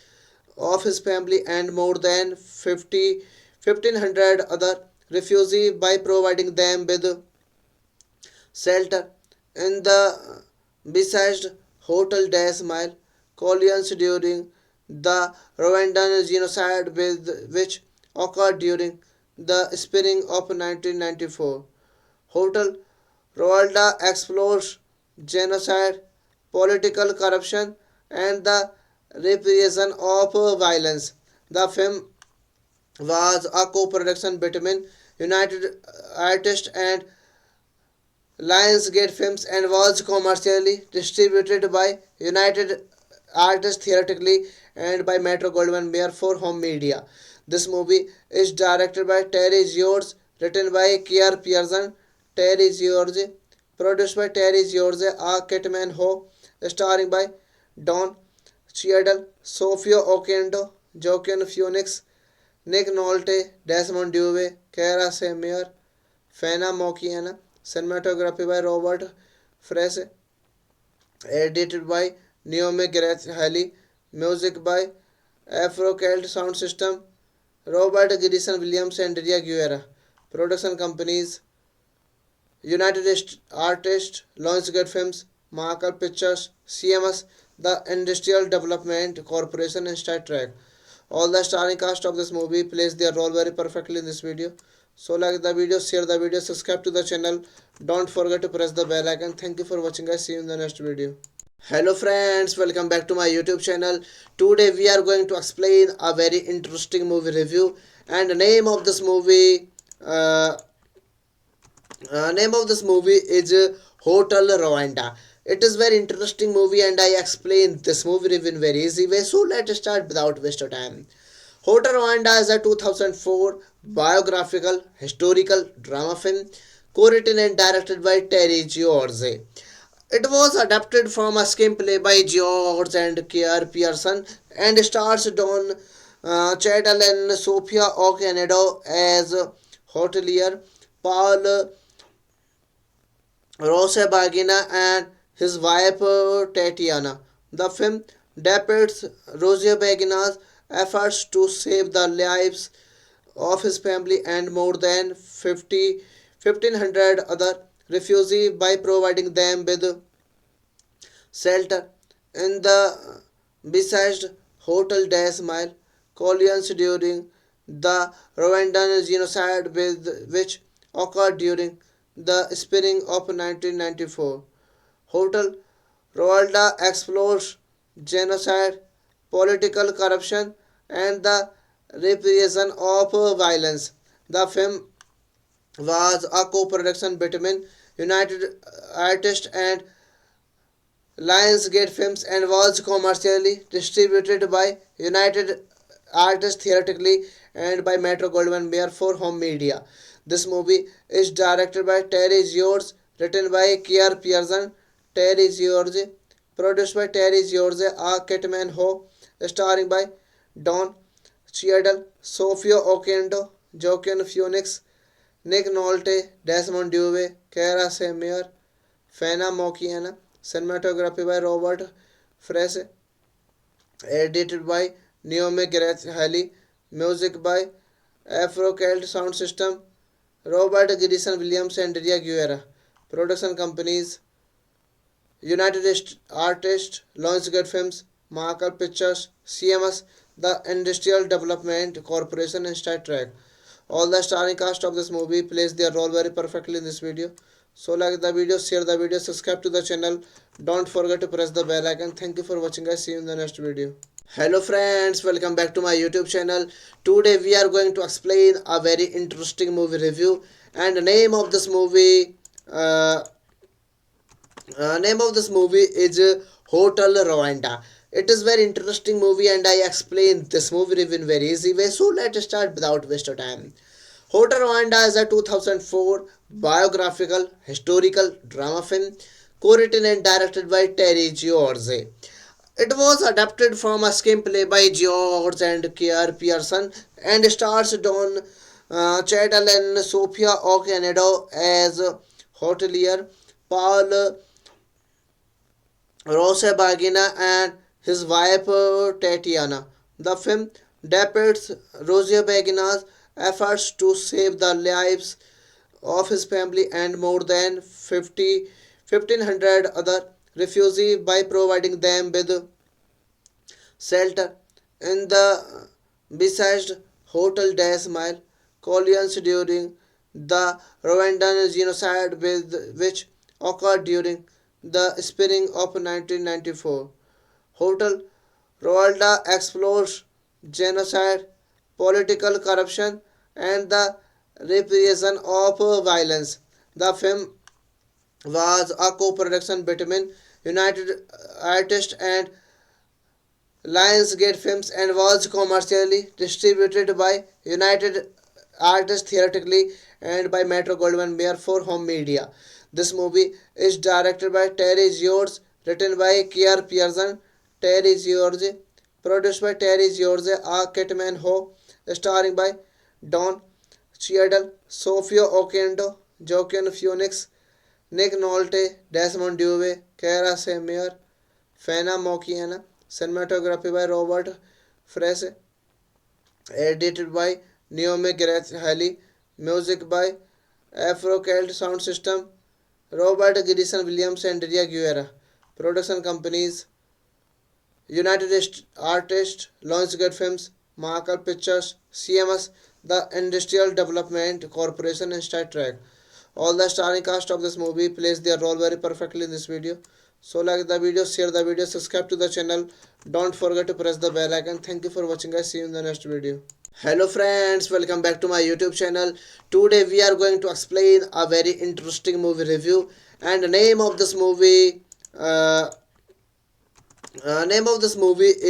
of his family and more than 1,500 other refugees by providing them with shelter in the besieged Hotel des Mille colonies during the Rwandan genocide which occurred during the spring of 1994. Hotel Rwanda explores genocide, political corruption, and the repression of violence. The film was a co-production between United Artists and Lionsgate Films and was commercially distributed by United Artists theatrically and by Metro Goldwyn Mayer for home media. This movie is directed by Terry George, written by Kier Pearson, Terry George, produced by Terry George, A. Kitman Ho, starring by Don Cheadle, Sophia Oquendo, Joaquin Phoenix, Nick Nolte, Desmond Dewey, Kara Semier, Fena Mokiana, cinematography by Robert Frese, edited by Naomi Grace Halley, music by Afro-Celt Sound System, Robert Grison Williams and Ria Guerra. Production companies United Artists, Lionsgate Films, Marker Pictures, CMS, the Industrial Development Corporation and Star Trek. All the starring cast of this movie plays their role very perfectly in this video. So like the video, share the video, subscribe to the channel. Don't forget to press the bell icon. Thank you for watching guys. See you in the next video. Hello friends, welcome back to my YouTube channel. Today we are going to explain a very interesting movie review, and the name of this movie is Hotel Rwanda. It is very interesting movie and I explain this movie review in very easy way. So let's start without waste of time. Hotel Rwanda is a 2004 biographical historical drama film co-written and directed by Terry George. It was adapted from a screenplay by George and Kier Pearson and stars Don Cheadle and Sophia Okonedo as hotelier, Paul Rusesabagina and his wife Tatiana. The film depicts Rusesabagina's efforts to save the lives of his family and more than 1,500 other refugees by providing them with shelter in the besieged Hotel des Mille colonies during the Rwandan genocide which occurred during the spring of 1994. Hotel Rwanda explores genocide, political corruption, and the repression of violence. The film was a co-production between United Artists and Lionsgate Films and was commercially distributed by United Artists theatrically and by Metro Goldwyn Mayer for home media. This movie is directed by Terry George, written by Kier Pearson, Terry George, produced by Terry George, A. Kitman Ho, starring by Don Cheadle, Sophia Oquendo, Joaquin Phoenix, Nick Nolte, Desmond Dewey, Kara Semier, Fena Mokiana, cinematography by Robert Frese, edited by Naomi Grace Halley, music by Afro-Celt Sound System, Robert Grison Williams and Ria Guerra. Production companies United Artists, Lionsgate Films, Marker Pictures, CMS, the Industrial Development Corporation and Star Trek. All the starring cast of this movie plays their role very perfectly in this video. So like the video, share the video, subscribe to the channel. Don't forget to press the bell icon. Thank you for watching guys. See you in the next video. Hello friends, welcome back to my YouTube channel. Today we are going to explain a very interesting movie review, and the name of this movie is Hotel Rwanda. It is very interesting movie and I explain this movie review in very easy way. So let's start without waste of time. Hotel Rwanda is a 2004 biographical historical drama film co-written and directed by Terry George. It was adapted from a screenplay by George and Kier Pearson and stars Don Chetal and Sofia Okonedo as hotelier, Paul Rusesabagina and his wife Tatiana. The film depicts Rusesabagina's efforts to save the lives of his family and more than 1,500 other refugees by providing them with shelter in the besieged Hotel des Mille colonies during the Rwandan genocide which occurred during the spring of 1994. Hotel Rwanda explores genocide, political corruption, and the repression of violence. The film was a co-production between United Artists and Lionsgate Films and was commercially distributed by United Artists theatrically and by Metro Goldwyn Mayer for home media. This movie is directed by Terry George, written by Kier Pearson, Terry George, produced by Terry George, A. Kitman Ho, starring by Don Cheadle, Sophia Okonedo, Joaquin Phoenix, Nick Nolte, Desmond Dewey, Kara Seymour, Fana Mokiana, cinematography by Robert Frese, edited by Naomi Grace Haley, music by Afro-Celt Sound System, Robert Grison Williams and Ria Guerra. Production companies United Artists, Lionsgate Films, Marker Pictures, CMS, the Industrial Development Corporation and Star Trek. All the starring cast of this movie plays their role very perfectly in this video. So like the video, share the video, subscribe to the channel. Don't forget to press the bell icon. Thank you for watching guys. See you in the next video. Hello friends, welcome back to my YouTube channel. Today we are going to explain a very interesting movie review, and the uh, name of this movie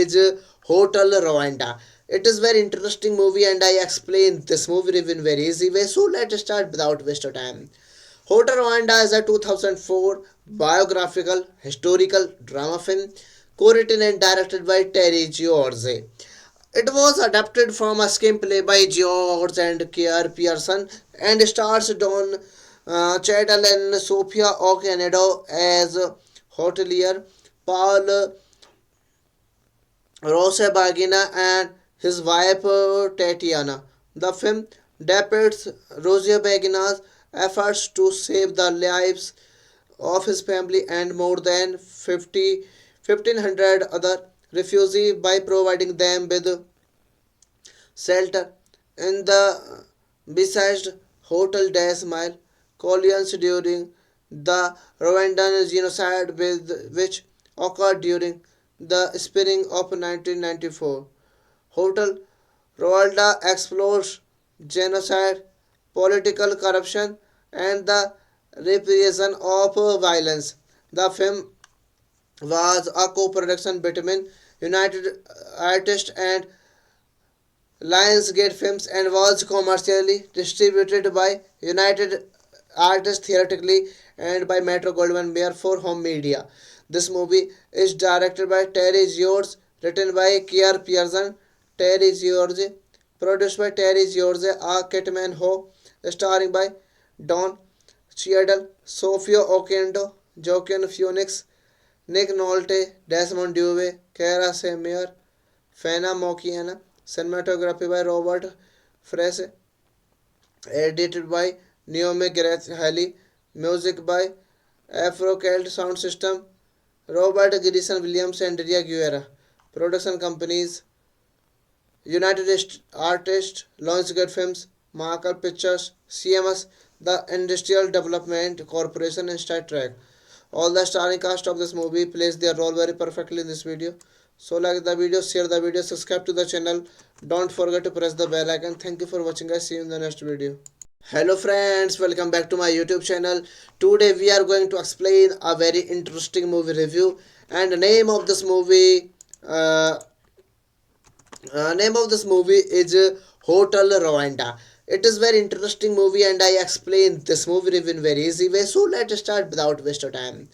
is Hotel Rwanda. It is very interesting movie and I explain this movie review in very easy way. So let's start without waste of time. Hotel Rwanda is a 2004 biographical historical drama film co-written and directed by Terry George. It was adapted from a screenplay by George and Kier Pearson and stars Don Cheadle and Sophia Okonedo as hotelier, Paul Rusesabagina and his wife Tatiana. The film depicts Rusesabagina's efforts to save the lives of his family and more than 1,500 other refugees by providing them with shelter in the besieged Hotel des Mille colonies during the Rwandan genocide which occurred during the spring of 1994. Hotel Rwanda explores genocide, political corruption, and the repression of violence. The film was a co-production between United Artists and Lionsgate Films and was commercially distributed by United Artists theatrically and by Metro Goldwyn Mayer for home media. This movie is directed by Terry George, written by Kier Pearson, Terry George, produced by Terry George, A. Kitman Ho, starring by Don Cheadle, Sophia Okonedo, Joaquin Phoenix, Nick Nolte, Desmond Dewey, Kara Seymour, Fana Mokiana, cinematography by Robert Frese, edited by Naomi Grace Haley, music by Afro-Celt Sound System, Robert Grison Williams and Ria Guerra. Production companies United Artists, Lionsgate Films, Marker Pictures, CMS, the Industrial Development Corporation and Star Trek. All the starring cast of this movie plays their role very perfectly in this video. So like the video, share the video, subscribe to the channel. Don't forget to press the bell icon. Thank you for watching guys. See you in the next video. Hello friends, welcome back to my YouTube channel. Today we are going to explain a very interesting movie review, and the name of this movie is Hotel Rwanda. It is very interesting movie and I explain this movie review in very easy way. So let's start without waste of time.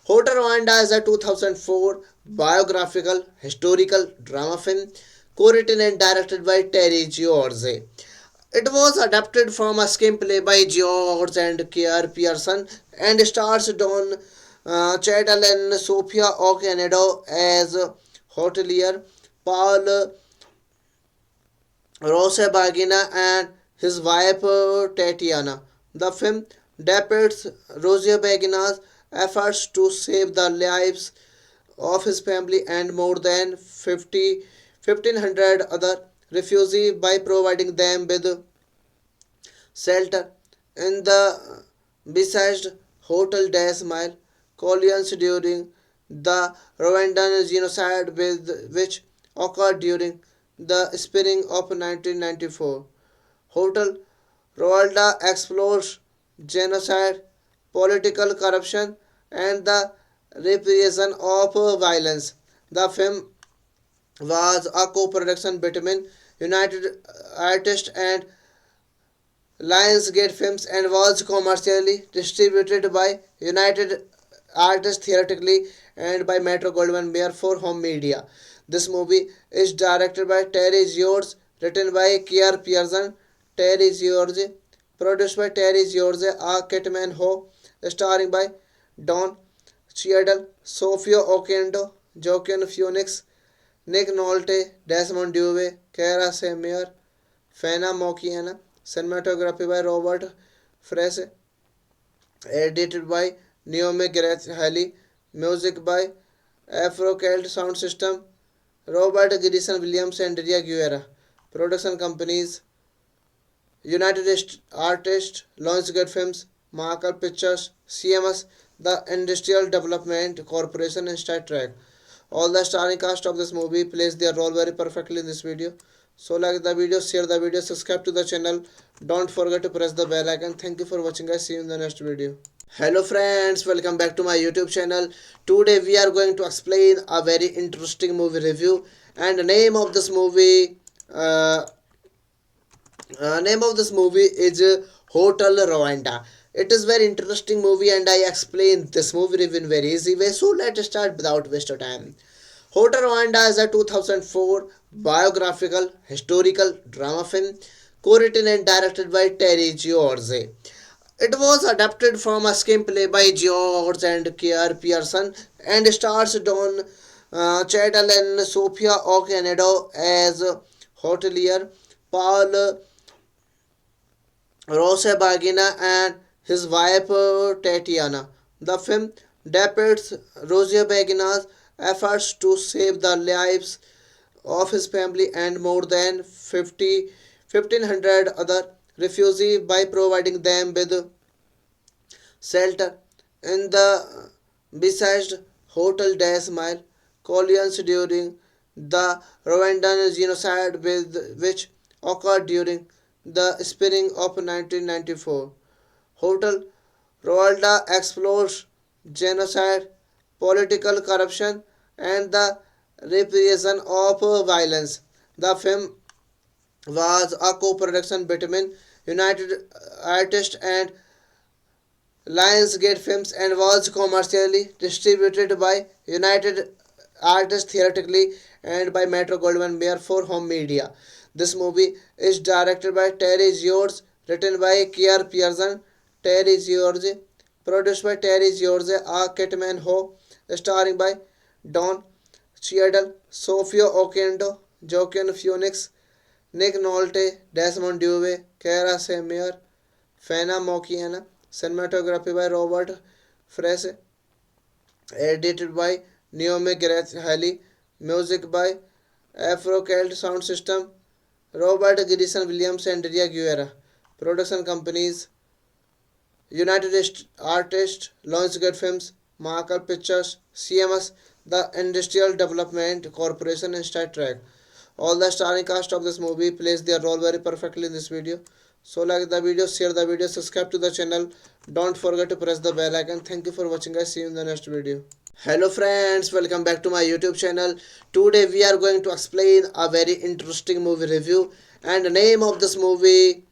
Hotel Rwanda is a 2004 biographical historical drama film co-written and directed by Terry George. It was adapted from a screenplay by George and Kier Pearson and stars Don Cheadle and Sophia Okonedo as hotelier, Paul Rusesabagina and his wife Tatiana. The film depicts Rusesabagina's efforts to save the lives of his family and more than 1,500 other refugees by providing them with shelter in the besieged Hotel des Mille colonies during the Rwandan genocide which occurred during the spring of 1994. Hotel Rwanda explores genocide, political corruption, and the repression of violence. The film was a co-production between United Artists and Lionsgate Films and was commercially distributed by United Artists theatrically and by Metro Goldwyn Mayer for home media. This movie is directed by Terry George, written by Kier Pearson, Terry George, produced by Terry George, A. Kitman Ho, starring by Don Cheadle, Sophia Okonedo, Joaquin Phoenix, Nick Nolte, Desmond Dewey, Kara Semier, Fena Mokiana, cinematography by Robert Frese, edited by Naomi Grace Halley, music by Afro-Celt Sound System, Robert Grison Williams and Ria Guerra. Production companies United Artists, Lionsgate Films, Marker Pictures, CMS, the Industrial Development Corporation and Star Trek. All the starring cast of this movie plays their role very perfectly in this video. So like the video, share the video, subscribe to the channel. Don't forget to press the bell icon. Thank you for watching guys. See you in the next video. Hello friends, welcome back to my YouTube channel. Today we are going to explain a very interesting movie review, and the name of this movie is Hotel Rwanda. It is very interesting movie and I explain this movie review in very easy way. So let's start without waste of time. Hotel Rwanda is a 2004 biographical historical drama film co-written and directed by Terry George. It was adapted from a screenplay by George and Kier Pearson and stars Don Cheadle and Sophia Okonedo as hotelier, Paul Rusesabagina and his wife Tatiana. The film depicts Rusesabagina's efforts to save the lives of his family and more than 1,500 other refugees by providing them with shelter in the besieged Hotel des Mille colonies during the Rwandan genocide which occurred during the spring of 1994. Hotel Rwanda explores genocide, political corruption, and the repression of violence. The film was a co-production between United Artists and Lionsgate Films and was commercially distributed by United Artists theatrically and by Metro Goldwyn Mayer for home media. This movie is directed by Terry George, written by Kier Pearson, Terry George, produced by Terry George, A. Kitman Ho, starring by Don Cheadle, Sophia Okonedo, Joaquin Phoenix, Nick Nolte, Desmond Dewey, Kara Semier, Fena Mokiana, cinematography by Robert Frese, edited by Naomi Grace Halley, music by Afro-Celt Sound System, Robert Grison Williams and Ria Guerra. Production companies United Artists, Lionsgate Films, Marker Pictures, CMS, the Industrial Development Corporation and Star Trek. All the starring cast of this movie plays their role very perfectly in this video. So like the video, share the video, subscribe to the channel. Don't forget to press the bell icon. Thank you for watching guys. See you in the next video. Hello friends, welcome back to my YouTube channel. Today we are going to explain a very interesting movie review, and the name of this movie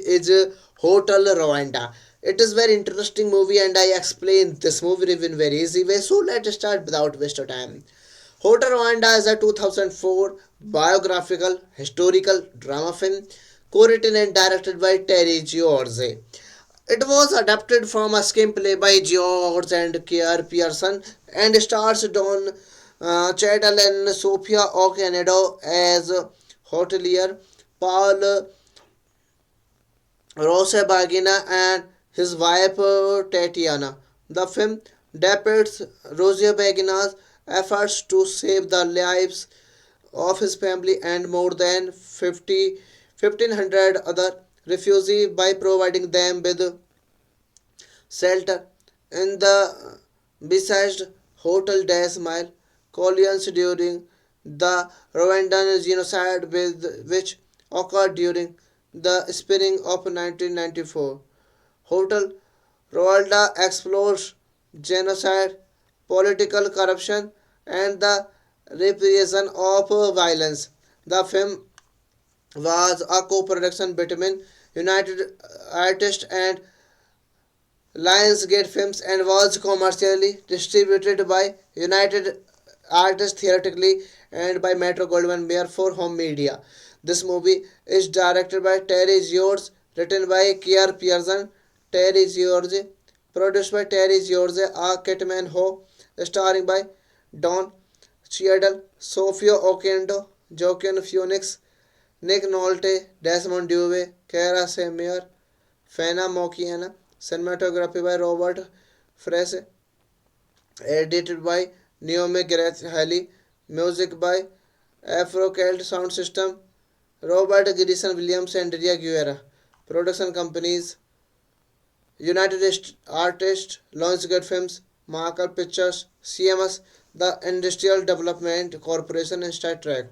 is Hotel Rwanda. It is very interesting movie and I explain this movie review in very easy way. So let's start without waste of time. Hotel Rwanda is a 2004 biographical historical drama film co-written and directed by Terry George. It was adapted from a screenplay by George and Kier Pearson and stars Don Cheadle and Sophia Okonedo as hotelier, Paul Rusesabagina and his wife Tatiana. The film depicts Rusesabagina's efforts to save the lives of his family and more than 1,500 other refugees by providing them with shelter in the besieged Hotel des Mille colonies during the Rwandan genocide which occurred during the spring of 1994. Hotel Rwanda explores genocide, political corruption, and the repression of violence. The film was a co-production between United Artists and Lionsgate Films and was commercially distributed by United Artists theatrically and by Metro Goldwyn Mayer for home media. This movie is directed by Terry George, written by Kier Pearson, Terry George, produced by Terry George, A. Kitman Ho, starring by Don Cheadle, Sophia Okonedo, Joaquin Phoenix, Nick Nolte, Desmond Dewey, Kara Semier, Fena Mokiana, cinematography by Robert Frese, edited by Naomi Gareth Haley, music by Afro Celt Sound System, Robert Grison Williams and Ria Guerra. Production companies United Artists, Lionsgate Films, Marker Pictures, CMS, the Industrial Development Corporation, and Star Trek.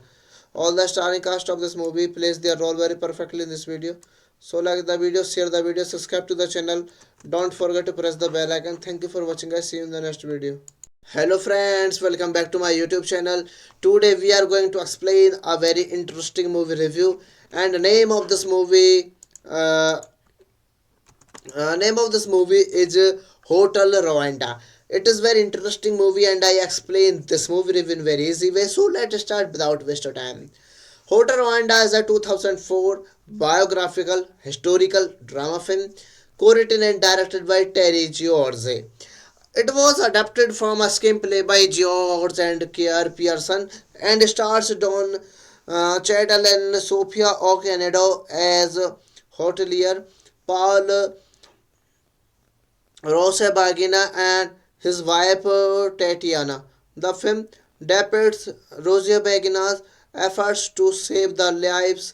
All the starring cast of this movie plays their role very perfectly in this video. So like the video, share the video, subscribe to the channel. Don't forget to press the bell icon. Thank you for watching guys. See you in the next video. Hello friends, welcome back to my YouTube channel. Today we are going to explain a very interesting movie review, and the uh, name of this movie is Hotel Rwanda. It is very interesting movie and I explain this movie review in very easy way. So let's start without waste of time. Hotel Rwanda is a 2004 biographical historical drama film co-written and directed by Terry George. It was adapted from a screenplay by George and Kier Pearson and stars Don Cheadle and Sophia Okonedo as hotelier, Paul Rusesabagina and his wife Tatiana. The film depicts Rusesabagina's efforts to save the lives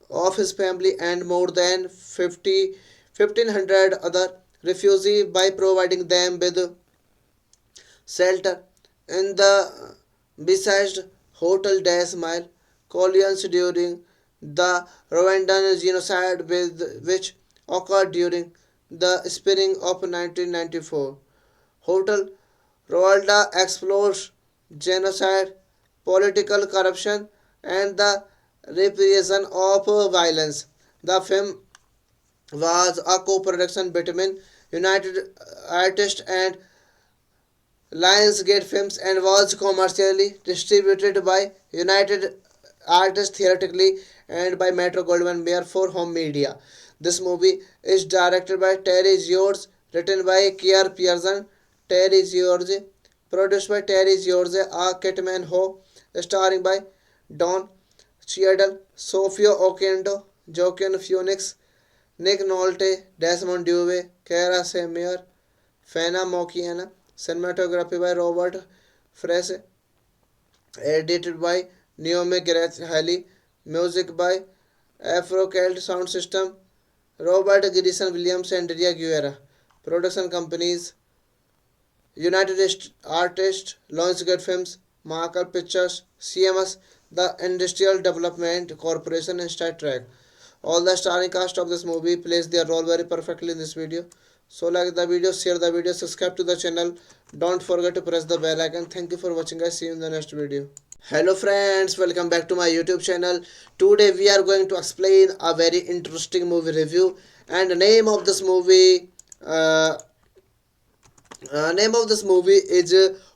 of his family and more than 1,500 other refugees by providing them with shelter in the besieged Hotel des Mille colonies during the Rwandan genocide which occurred during the spring of 1994. Hotel Rwanda explores genocide, political corruption, and the repression of violence. The film was a co-production between United Artists and Lionsgate Films and was commercially distributed by United Artists theatrically and by Metro Goldwyn Mayer for home media. This movie is directed by Terry George, written by Kier Pearson, Terry George, produced by Terry George, A. Kitman Ho, starring by Don Cheadle, Sophia Okonedo, Joaquin Phoenix, Nick Nolte, Desmond Dewey, Kara Semier, Fena Mokiana, cinematography by Robert Frese, edited by Naomi Gareth Haley, music by Afro Celt Sound System, Robert Grison Williams and Ria Guerra. Production companies United Artists, Lionsgate Films, Marker Pictures, CMS, the Industrial Development Corporation, and Star Trek. All the starring cast of this movie plays their role very perfectly in this video. So like the video, share the video, subscribe to the channel. Don't forget to press the bell icon. Thank you for watching guys. See you in the next video. Hello friends, welcome back to my YouTube channel. Today we are going to explain a very interesting movie review, and the name of this movie is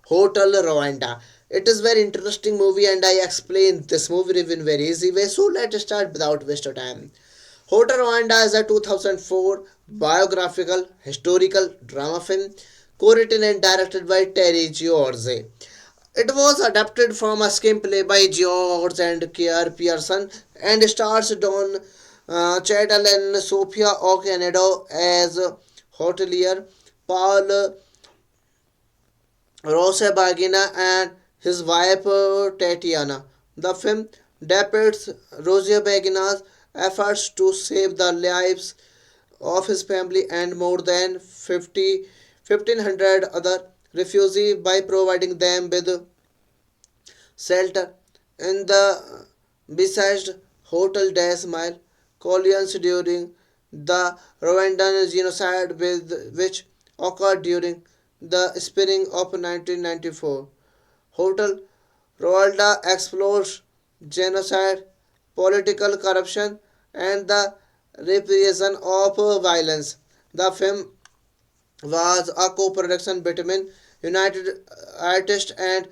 Hotel Rwanda. It is very interesting movie and I explain this movie review in very easy way. So let's start without waste of time. Hotel Rwanda is a 2004 biographical historical drama film co-written and directed by Terry George. It was adapted from a screenplay by George and Kier Pearson and stars Don Cheadle and Sophia Okonedo as hotelier, Paul Rusesabagina and his wife Tatiana. The film depicts Rusesabagina's efforts to save the lives of his family and more than 1,500 other refugees by providing them with shelter in the besieged Hotel des Mille colonies during the Rwandan genocide which occurred during the spring of 1994. Hotel Rwanda explores genocide, political corruption, and the repression of violence. The film was a co-production between United Artists and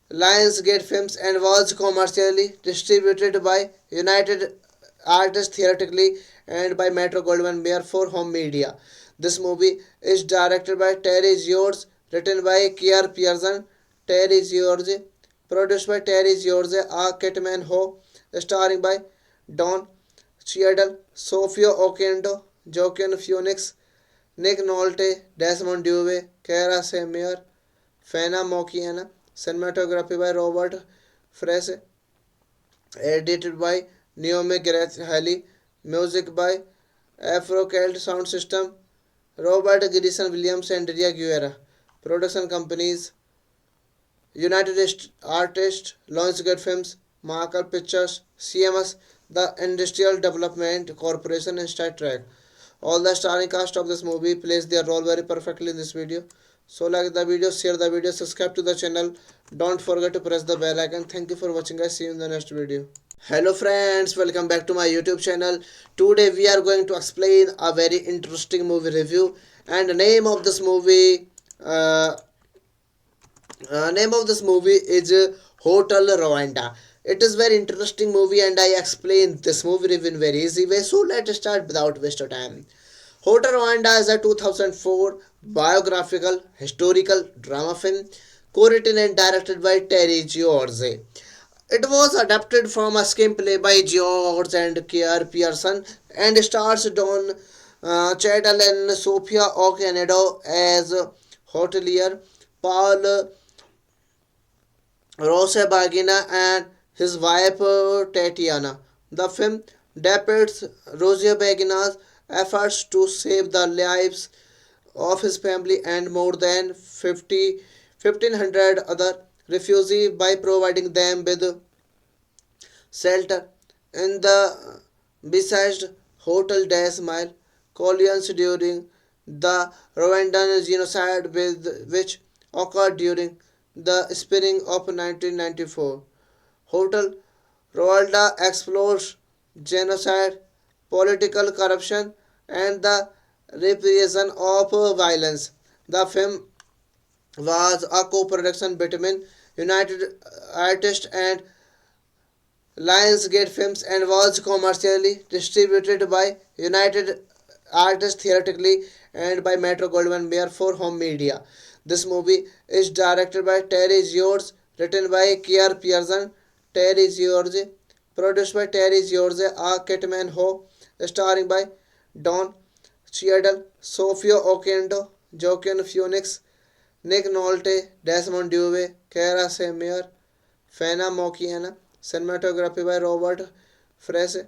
Lionsgate Films and was commercially distributed by United Artists theatrically and by Metro Goldwyn Mayer for home media. This movie is directed by Terry George, written by Kier Pearson, Terry George, produced by Terry George, A. Kitman Ho, starring by Don Cheadle, Sophia Okonedo, Joaquin Phoenix, Nick Nolte, Desmond Dewey, Kara Semier, Fena Mokiana, cinematography by Robert Frese, edited by Naomi Grace Halley, music by Afro-Celt Sound System, Robert Grison Williams and Ria Guerra. Production companies United Artists, Lionsgate Films, Marker Pictures, CMS, the Industrial Development Corporation and Star Trek. All the starring cast of this movie plays their role very perfectly in this video. So like the video, share the video, subscribe to the channel. Don't forget to press the bell icon. Thank you for watching guys. See you in the next video. Hello friends, welcome back to my YouTube channel. Today we are going to explain a very interesting movie review and the name of this movie is Hotel Rwanda. It is very interesting movie and I explain this movie review in very easy way. So let's start without waste of time. Hotel Rwanda is a 2004 biographical historical drama film co-written and directed by Terry George. It was adapted from a screenplay by George and Kier Pearson and stars Don Cheadle and Sophia Okonedo as hotelier, Paul Rusesabagina and his wife Tatiana. The film depicts Rusesabagina's efforts to save the lives of his family and more than 1,500 other refugees by providing them with shelter in the besieged Hotel des Mille colonies during the Rwandan genocide which occurred during the spring of 1994. Hotel Rwanda explores genocide, political corruption, and the repression of violence. The film was a co-production between United Artists and Lionsgate Films and was commercially distributed by United Artists theatrically and by Metro Goldwyn Mayer for home media. This movie is directed by Terry George, written by Kier Pearson, Terry George, produced by Terry George, A. Kitman Ho, starring by Don Cheadle, Sophia Okonedo, Joaquin Phoenix, Nick Nolte, Desmond Dewey, Kara Semier, Fena Mokiana, cinematography by Robert Frese,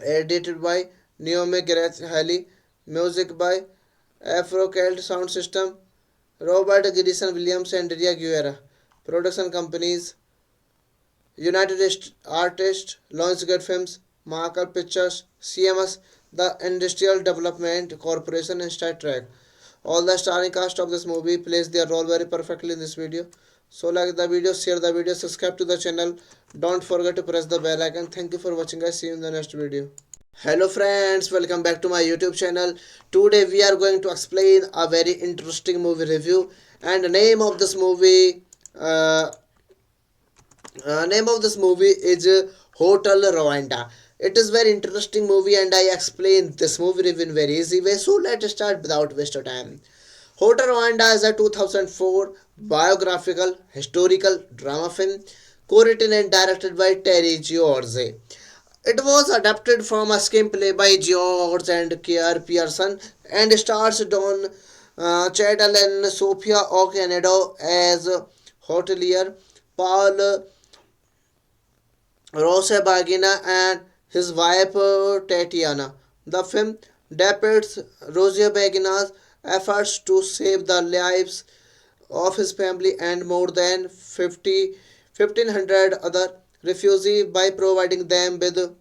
edited by Naomi Grace Halley, music by Afro-Celt Sound System, Robert Grison Williams and Ria Guerra. Production companies United Artists, Lionsgate Films, Marker Pictures, CMS, the Industrial Development Corporation and Star Trek. All the starring cast of this movie plays their role very perfectly in this video. So like the video, share the video, subscribe to the channel. Don't forget to press the bell icon. Thank you for watching guys. See you in the next video. Hello friends, welcome back to my YouTube channel. Today we are going to explain a very interesting movie review and the name of this movie Uh, Name of this movie is Hotel Rwanda. It is very interesting movie and I explain this movie in very easy way. So let's start without waste of time. Hotel Rwanda is a 2004 biographical historical drama film co-written and directed by Terry George. It was adapted from a screenplay by George and Kier Pearson and stars Don Cheadle and Sophia Okonedo as hotelier, Paul Rusesabagina and his wife Tatiana. The film depicts Rusesabagina's efforts to save the lives of his family and more than 1,500 other refugees by providing them with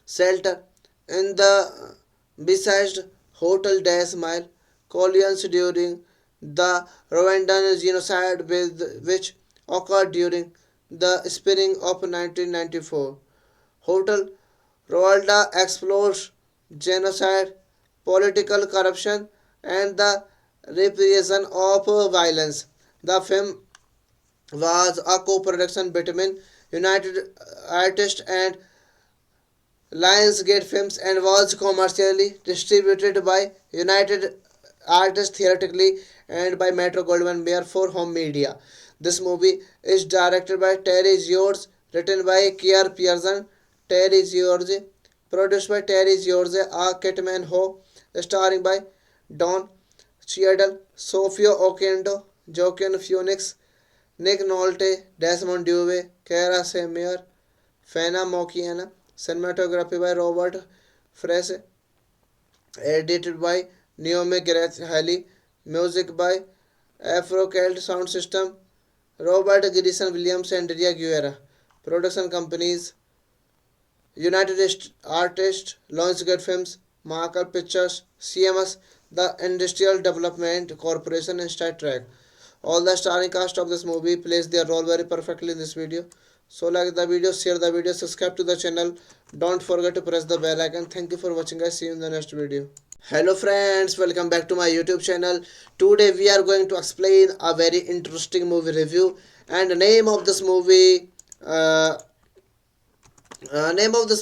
shelter in the besieged Hotel des Mille colonies during the Rwandan genocide which occurred during the spring of 1994. Hotel Rwanda explores genocide, political corruption, and the repression of violence. The film was a co-production between United Artists and Lionsgate Films and was commercially distributed by United Artists theatrically and by Metro Goldwyn Mayer for home media. This movie is directed by Terry George, written by Kier Pearson, Terry George, produced by Terry George, A. Kitman Ho, starring by Don Cheadle, Sophia Okonedo, Joaquin Phoenix, Nick Nolte, Desmond Dewey, Kara Seymour, Fana Mokiana, cinematography by Robert Frese, edited by Naomi Gareth Haley, music by Afro-Celt Sound System, Robert Grison Williams and Ria Guerra. Production companies United Artists, Lionsgate Films, Marker Pictures, CMS, the Industrial Development Corporation and Star Trek. All the starring cast of this movie plays their role very perfectly in this video. So like the video, share the video, subscribe to the channel. Don't forget to press the bell icon. Thank you for watching guys. See you in the next video. Hello friends, welcome back to my YouTube channel. Today we are going to explain a very interesting movie review and the uh, name of this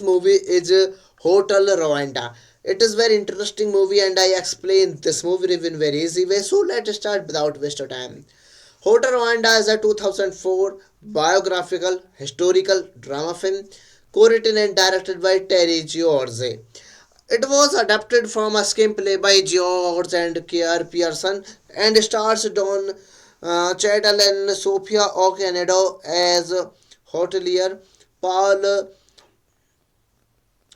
movie is Hotel Rwanda. It is very interesting movie and I explain this movie in very easy way. So let's start without waste of time. Hotel Rwanda is a 2004 biographical historical drama film co-written and directed by Terry George. It was adapted from a screenplay by George and Kier Pearson and stars Don Cheadle and Sophia Okonedo as hotelier, Paul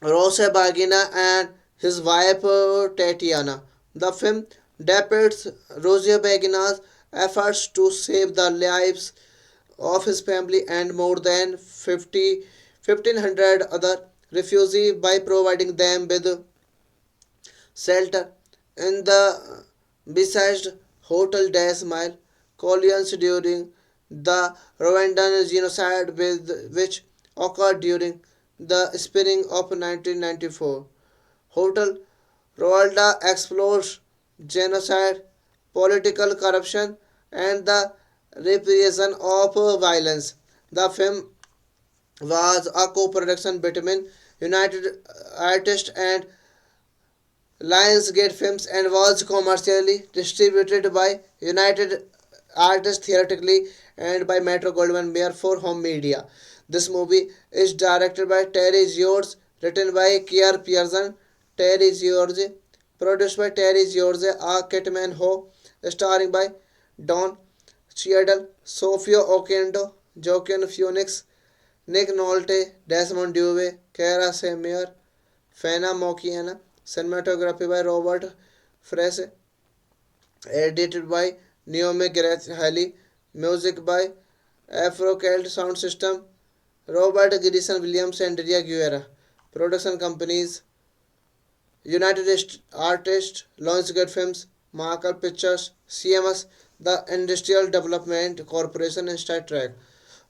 Rusesabagina and his wife Tatiana. The film depicts Rusesabagina's efforts to save the lives of his family and more than 1,500 other refugees by providing them with shelter in the besieged Hotel des Mille colonies during the Rwandan genocide which occurred during the spring of 1994. Hotel Rwanda explores genocide, political corruption, and the repression of violence. The film was a co-production between United Artists and Lionsgate Films and was commercially distributed by United Artists theatrically and by Metro Goldwyn Mayer for home media. This movie is directed by Terry George, written by Kier Pearson, Terry George, produced by Terry George, A. Kitman Ho, starring by Don Cheadle, Sophia Okonedo, Joaquin Phoenix, Nick Nolte, Desmond Dewey, Kara Seymour, Fana Mokiana, cinematography by Robert Frese, edited by Naomi Gareth Haley, music by Afro-Celt Sound System, Robert Grison Williams and Ria Guerra. Production companies United Artists, Lionsgate Films, Marker Pictures, CMS, the Industrial Development Corporation and Star Trek.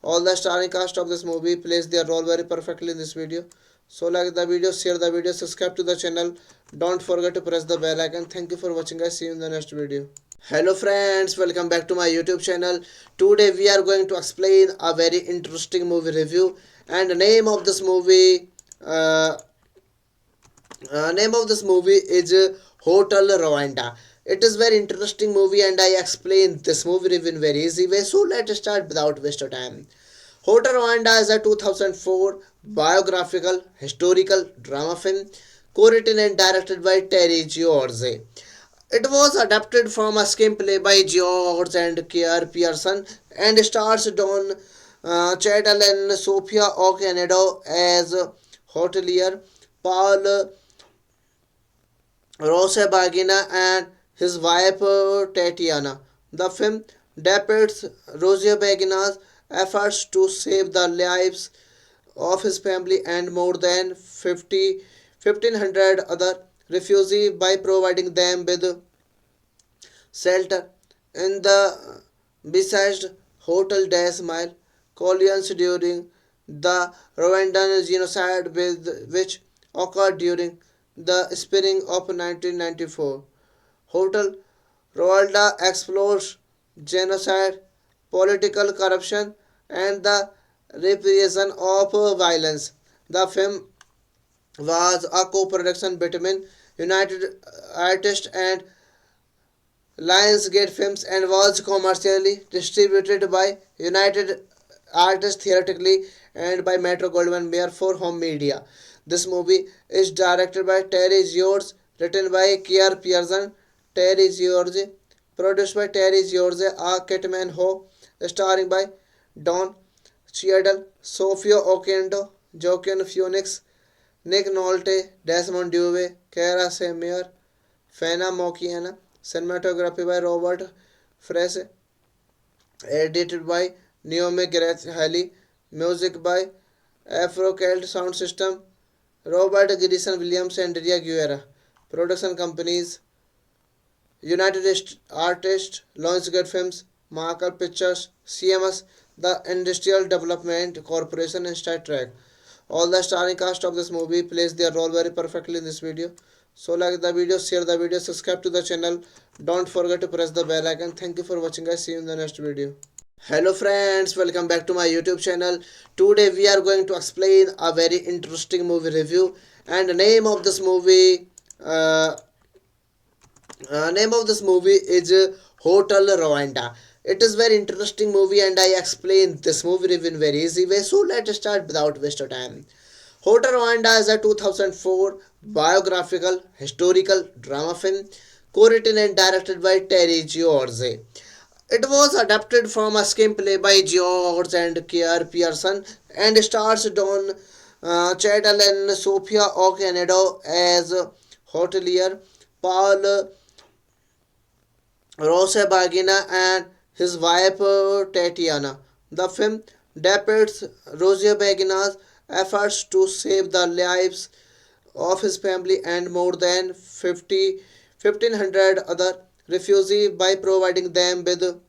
All the starring cast of this movie plays their role very perfectly in this video. So like the video, share the video, subscribe to the channel. Don't forget to press the bell icon. Thank you for watching guys. See you in the next video. Hello friends, welcome back to my YouTube channel. Today we are going to explain a very interesting movie review, and the uh, name of this movie is Hotel Rwanda. It is very interesting movie, and I explain this movie review in very easy way. So let's start without waste of time. Hotel Rwanda is a 2004 biographical historical drama film co-written and directed by Terry George. It was adapted from a screenplay by George and Kier Pearson and stars Don Cheadle and Sophia Okonedo as hotelier, Paul Rusesabagina and his wife Tatiana. The film depicts Rusesabagina's efforts to save the lives of his family and more than 1,500 other refugees by providing them with shelter in the besieged Hotel des Mille colonies during the Rwandan genocide which occurred during the spring of 1994. Hotel Rwanda explores genocide, political corruption, and the repression of violence. The film was a co-production between United Artists and Lionsgate Films and was commercially distributed by United Artists Theatrically and by Metro Goldwyn Mayer for home media. This movie is directed by Terry George, written by Kier Pearson, Terry George, produced by Terry George, A. Kitman Ho, starring by Don Cheadle, Sophia Okonedo, Joaquin Phoenix, Nick Nolte, Desmond Dewey, Kara Seymour, Fena Mokiana, cinematography by Robert Frese, edited by Naomi Grace Halley, music by Afro-Celt Sound System, Robert Grison Williams and Ria Guerra. Production companies United Artists, Lionsgate Films, Marker Pictures, CMS, the Industrial Development Corporation and Star Trek. All the starring cast of this movie plays their role very perfectly in this video. So like the video, share the video, subscribe to the channel. Don't forget to press the bell icon. Thank you for watching guys. See you in the next video. Hello friends, welcome back to my YouTube channel. Today we are going to explain a very interesting movie review, and the name of this movie is Hotel Rwanda. It is very interesting movie, and I explain this movie review in very easy way. So let's start without waste of time. Hotel Rwanda is a 2004 biographical historical drama film co-written and directed by Terry George. It was adapted from a screenplay by George and Kier Pearson and stars Don Cheadle and Sophia Okonedo as hotelier, Paul Rusesabagina and his wife Tatiana. The film depicts Rusesabagina's efforts to save the lives of his family and more than 1,500 other refugees by providing them with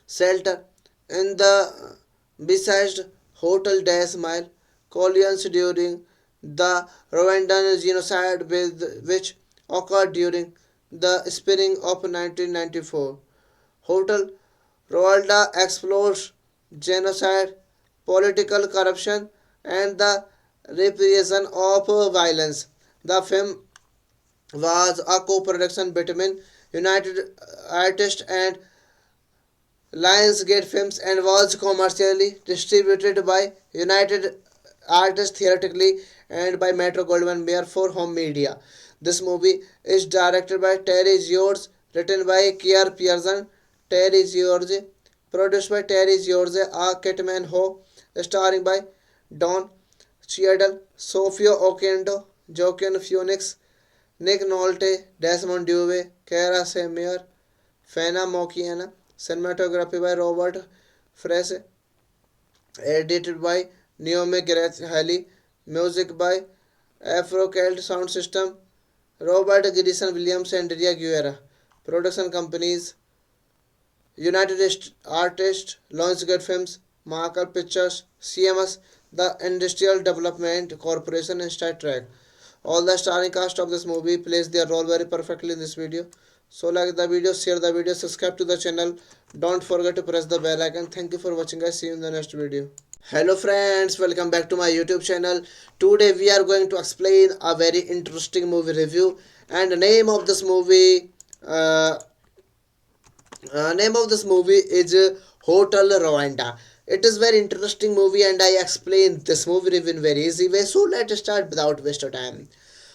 shelter in the besieged Hotel des Mille colonies during the Rwandan genocide which occurred during the spring of 1994. Hotel Rwanda explores genocide, political corruption, and the repression of violence. The film was a co-production between United Artists and Lionsgate Films and was commercially distributed by United Artists Theatrically and by Metro Goldwyn Mayer for home media. This movie is directed by Terry George, written by Kier Pearson, Terry George, produced by Terry George, A. Kitman Ho, starring by Don Cheadle, Sophia Okonedo, Joaquin Phoenix, Nick Nolte, Desmond Dewey, Kara Seymour, Fena Mokiana, cinematography by Robert Frese, edited by Naomi Grace Halley, music by Afro-Celt Sound System, Robert Grison Williams and Ria Guerra. Production companies United Artists, Lionsgate Films, Marker Pictures, CMS, the Industrial Development Corporation and Star Trek. All the starring cast of this movie plays their role very perfectly in this video. So like the video, share the video, subscribe to the channel. Don't forget to press the bell icon. Thank you for watching guys. See you in the next video. Hello friends, welcome back to my YouTube channel. Today we are going to explain a very interesting movie review, and the name of this movie is Hotel Rwanda. It is very interesting movie and I explain this movie review in very easy way. So let's start without waste of time.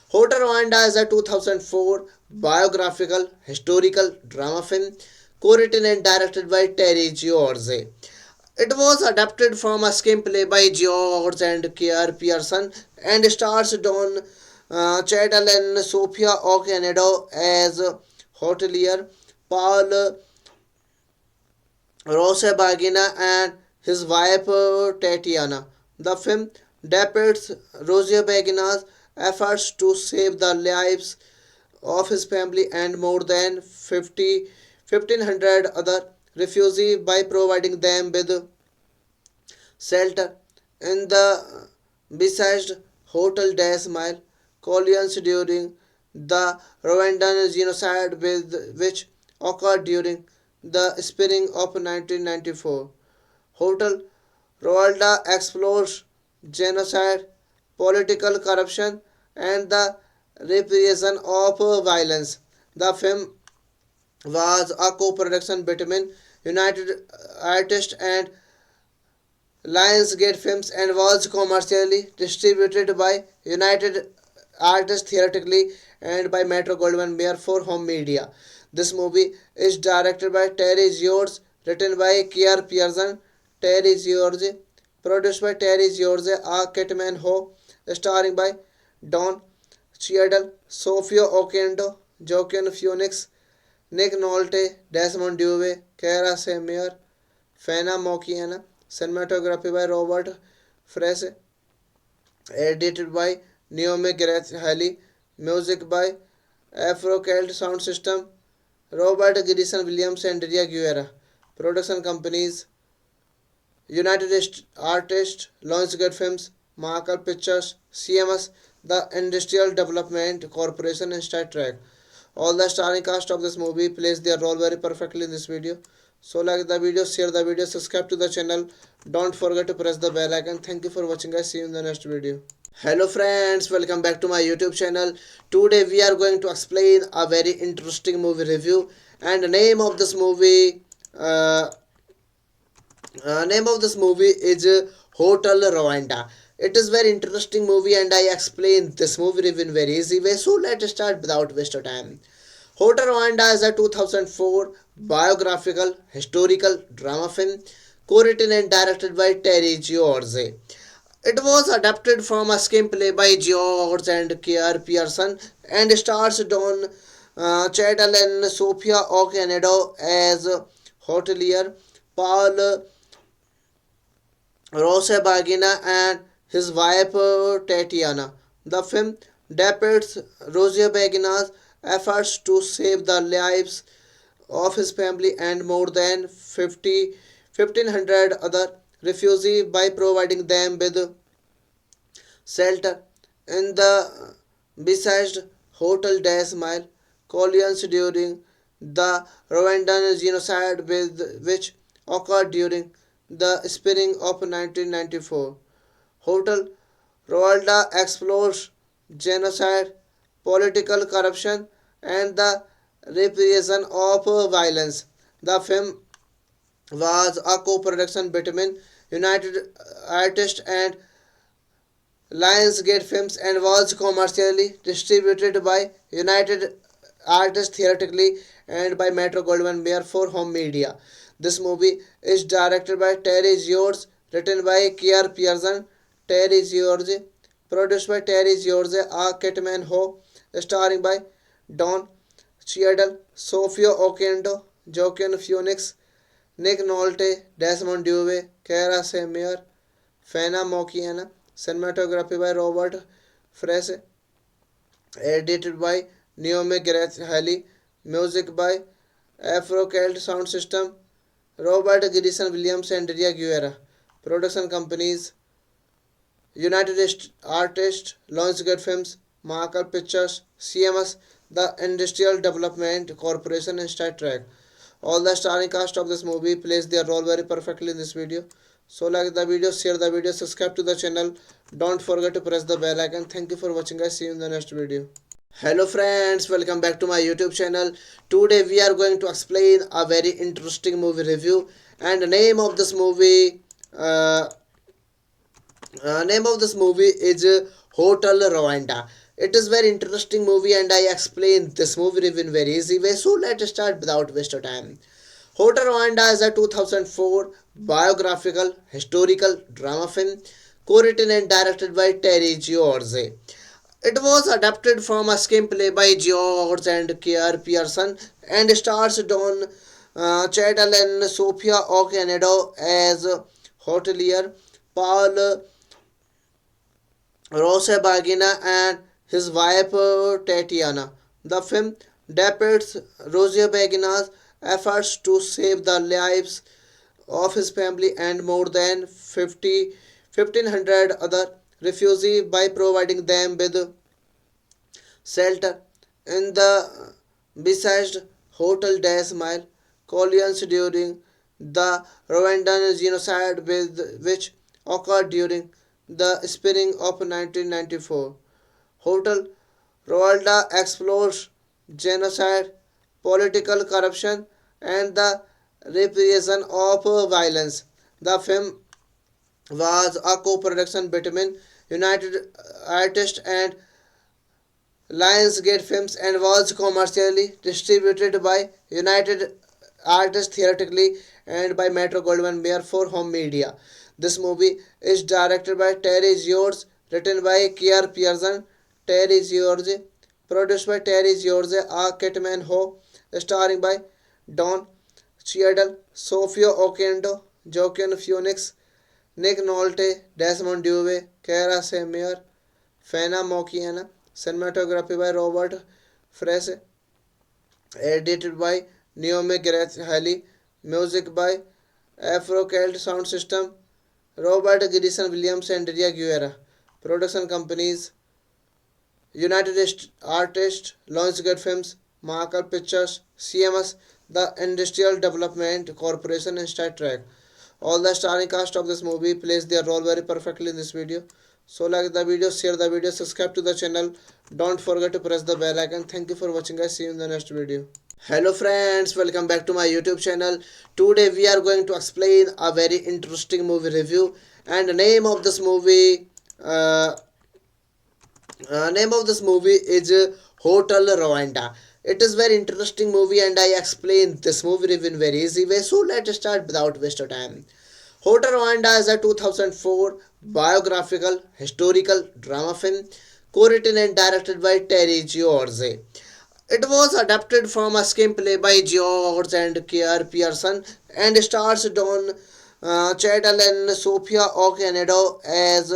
Hotel Rwanda is a 2004 biographical historical drama film co-written and directed by Terry George. It was adapted from a screenplay by George and Kier Pearson and stars Don Cheadle and Sophia Okonedo as hotelier, Paul Rusesabagina and his wife Tatiana. The film depicts Rusesabagina's efforts to save the lives of his family and more than 1,500 other refugees by providing them with shelter in the besieged Hotel des Mille colonies during the Rwandan genocide which occurred during the spring of 1994. Hotel Rwanda explores genocide, political corruption, and the repression of violence. The film was a co-production between United Artists and Lionsgate Films and was commercially distributed by United Artists theatrically and by Metro Goldwyn Mayer for home media. This movie is directed by Terry George, written by Kier Pearson, Terry George, produced by Terry George, A. Kitman Ho, starring by Don Cheadle, Sophia Okonedo, Joaquin Phoenix, Nick Nolte, Desmond Dewey, Kara Semier, Fana Mokiana, cinematography by Robert Frese, edited by Naomi Grace Haley, music by Afro-Celt Sound System, Robert Grison Williams and Ria Guerra. Production companies United Artists, Lionsgate Films, Markle Pictures, CMS, the Industrial Development Corporation and Star Trek. All the starring cast of this movie plays their role very perfectly in this video. So like the video, share the video, subscribe to the channel. Don't forget to press the bell icon. Thank you for watching guys. See you in the next video. Hello friends, welcome back to my YouTube channel. Today we are going to explain a very interesting movie review, and the uh, name of this movie is Hotel Rwanda. It is very interesting movie and I explain this movie review in very easy way. So let's start without waste of time. Hotel Rwanda is a 2004 biographical historical drama film co-written and directed by Terry George. It was adapted from a screenplay by George and Kier Pearson and stars Don Cheadle and Sophia Okonedo as hotelier, Paul Rusesabagina and his wife Tatiana. The film depicts Rusesabagina's efforts to save the lives of his family and more than 1,500 other refugees by providing them with shelter in the besieged Hotel des Mille colonies during the Rwandan genocide which occurred during the spring of 1994. Hotel Rwanda explores genocide, political corruption, and the repression of violence. The film was a co-production between United Artists and Lionsgate Films and was commercially distributed by United Artists theatrically and by Metro Goldwyn Mayer for home media. This movie is directed by Terry George, written by Kier Pearson, Terry George, produced by Terry George, A. Kitman Ho, starring by Don Cheadle, Sophia Okonedo, Joaquin Phoenix, Nick Nolte, Desmond Dewey, Kara Semier, Fana Mokiana, cinematography by Robert Frese, edited by Naomi Grace Haley, music by Afro-Celt Sound System, Robert Grison Williams and Ria Guerra. Production companies United Artists, Lionsgate Films, Markle Pictures, CMS, the Industrial Development Corporation, and Star Trek. All the starring cast of this movie plays their role very perfectly in this video. So like the video, share the video, subscribe to the channel. Don't forget to press the bell icon. Thank you for watching guys. See you in the next video. Hello friends, welcome back to my YouTube channel. Today we are going to explain a very interesting movie review, and the name of this movie is Hotel Rwanda. It is very interesting movie and I explain this movie review in very easy way. So let's start without waste of time. Hotel Rwanda is a 2004 biographical historical drama film co-written and directed by Terry George. It was adapted from a screenplay by George and Kier Pearson and stars Don Cheadle and Sophia Okonedo as hotelier, Paul Rusesabagina and his wife Tatiana. The film depicts Rusesabagina's efforts to save the lives of his family and more than 1,500 other refugees by providing them with shelter in the besieged Hotel des Mille colonies during the Rwandan genocide which occurred during the spring of 1994. Hotel Rwanda explores genocide, political corruption, and the repression of violence. The film was a co-production between United Artists and Lionsgate Films and was commercially distributed by United Artists theatrically and by Metro Goldwyn Mayer for home media. This movie is directed by Terry George, written by Kier Pearson, Terry George, produced by Terry George, A. Kitman Ho, starring by Don Cheadle, Sophia Okonedo, Joaquin Phoenix, Nick Nolte, Desmond Dewey, Kara Semier, Fena Mokiana, cinematography by Robert Frese, edited by Naomi Grace Halley, music by Afro-Celt Sound System, Robert Grison Williams and Ria Guerra. Production companies United Artists, Lionsgate Films, Marker Pictures, CMS, the Industrial Development Corporation, and Star Trek. All the starring cast of this movie plays their role very perfectly in this video. So like the video, share the video, subscribe to the channel. Don't forget to press the bell icon. Thank you for watching guys. See you in the next video. Hello friends, welcome back to my YouTube channel. Today we are going to explain a very interesting movie review, and the name of this movie is Hotel Rwanda. It is very interesting movie and I explain this movie review in very easy way. So let's start without waste of time. Hotel Rwanda is a 2004 biographical historical drama film co-written and directed by Terry George. It was adapted from a screenplay by George and Kier Pearson and stars Don Cheadle and Sophia Okonedo as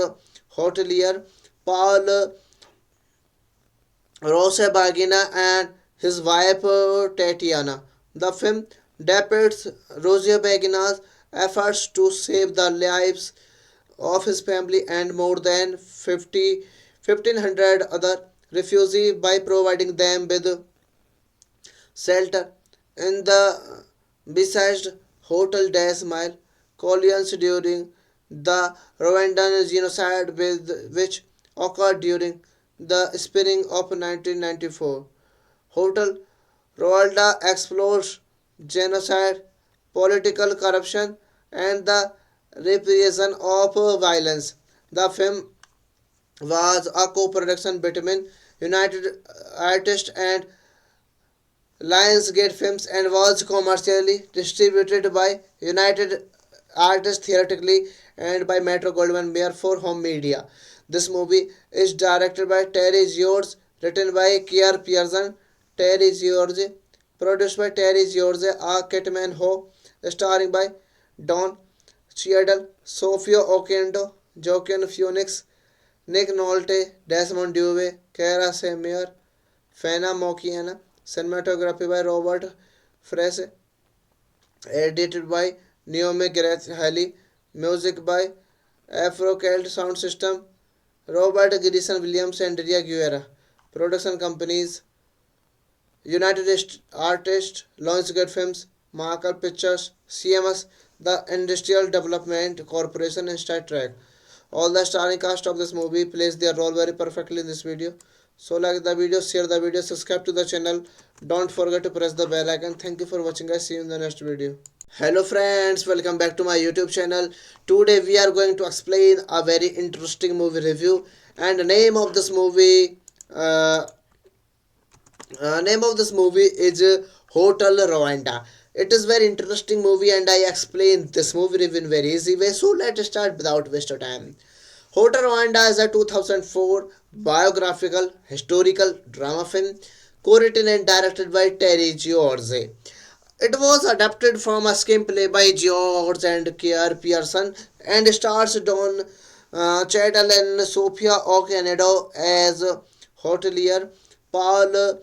hotelier, Paul Rusesabagina and his wife Tatiana. The film depicts Rusesabagina's efforts to save the lives of his family and more than 1,500 other refugees by providing them with shelter in the besieged Hotel des Mille colonies during the Rwandan genocide which occurred during the spring of 1994. Hotel Rwanda explores genocide, political corruption, and the repression of violence. The film was a co-production between United Artists and Lionsgate Films and was commercially distributed by United Artists theatrically and by Metro Goldwyn Mayer for home media. This movie is directed by Terry George, written by Kier Pearson, Terry George, produced by Terry George, A. Kitman Ho, starring by Don Cheadle, Sophia Okonedo, Joaquin Phoenix, Nick Nolte, Desmond Dewey, Kara Semier, Fena Mokiana, cinematography by Robert Frese, edited by Naomi Grace Halley, music by Afro-Celt Sound System, Robert Grison Williams and Ria Guerra. Production companies United Artists, Lionsgate Films, Marker Pictures, CMS, the Industrial Development Corporation, and Star Trek. All the starring cast of this movie plays their role very perfectly in this video. So like the video, share the video, subscribe to the channel. Don't forget to press the bell icon. Thank you for watching guys. See you in the next video. Hello friends, welcome back to my YouTube channel. Today we are going to explain a very interesting movie review, and the uh, name of this movie is Hotel Rwanda. It is very interesting movie, and I explain this movie review in very easy way. So let's start without waste of time. Hotel Rwanda is a 2004 biographical historical drama film co-written and directed by Terry George. It was adapted from a screenplay by George and Kier Pearson and stars Don Cheadle and Sophia Okonedo as hotelier, Paul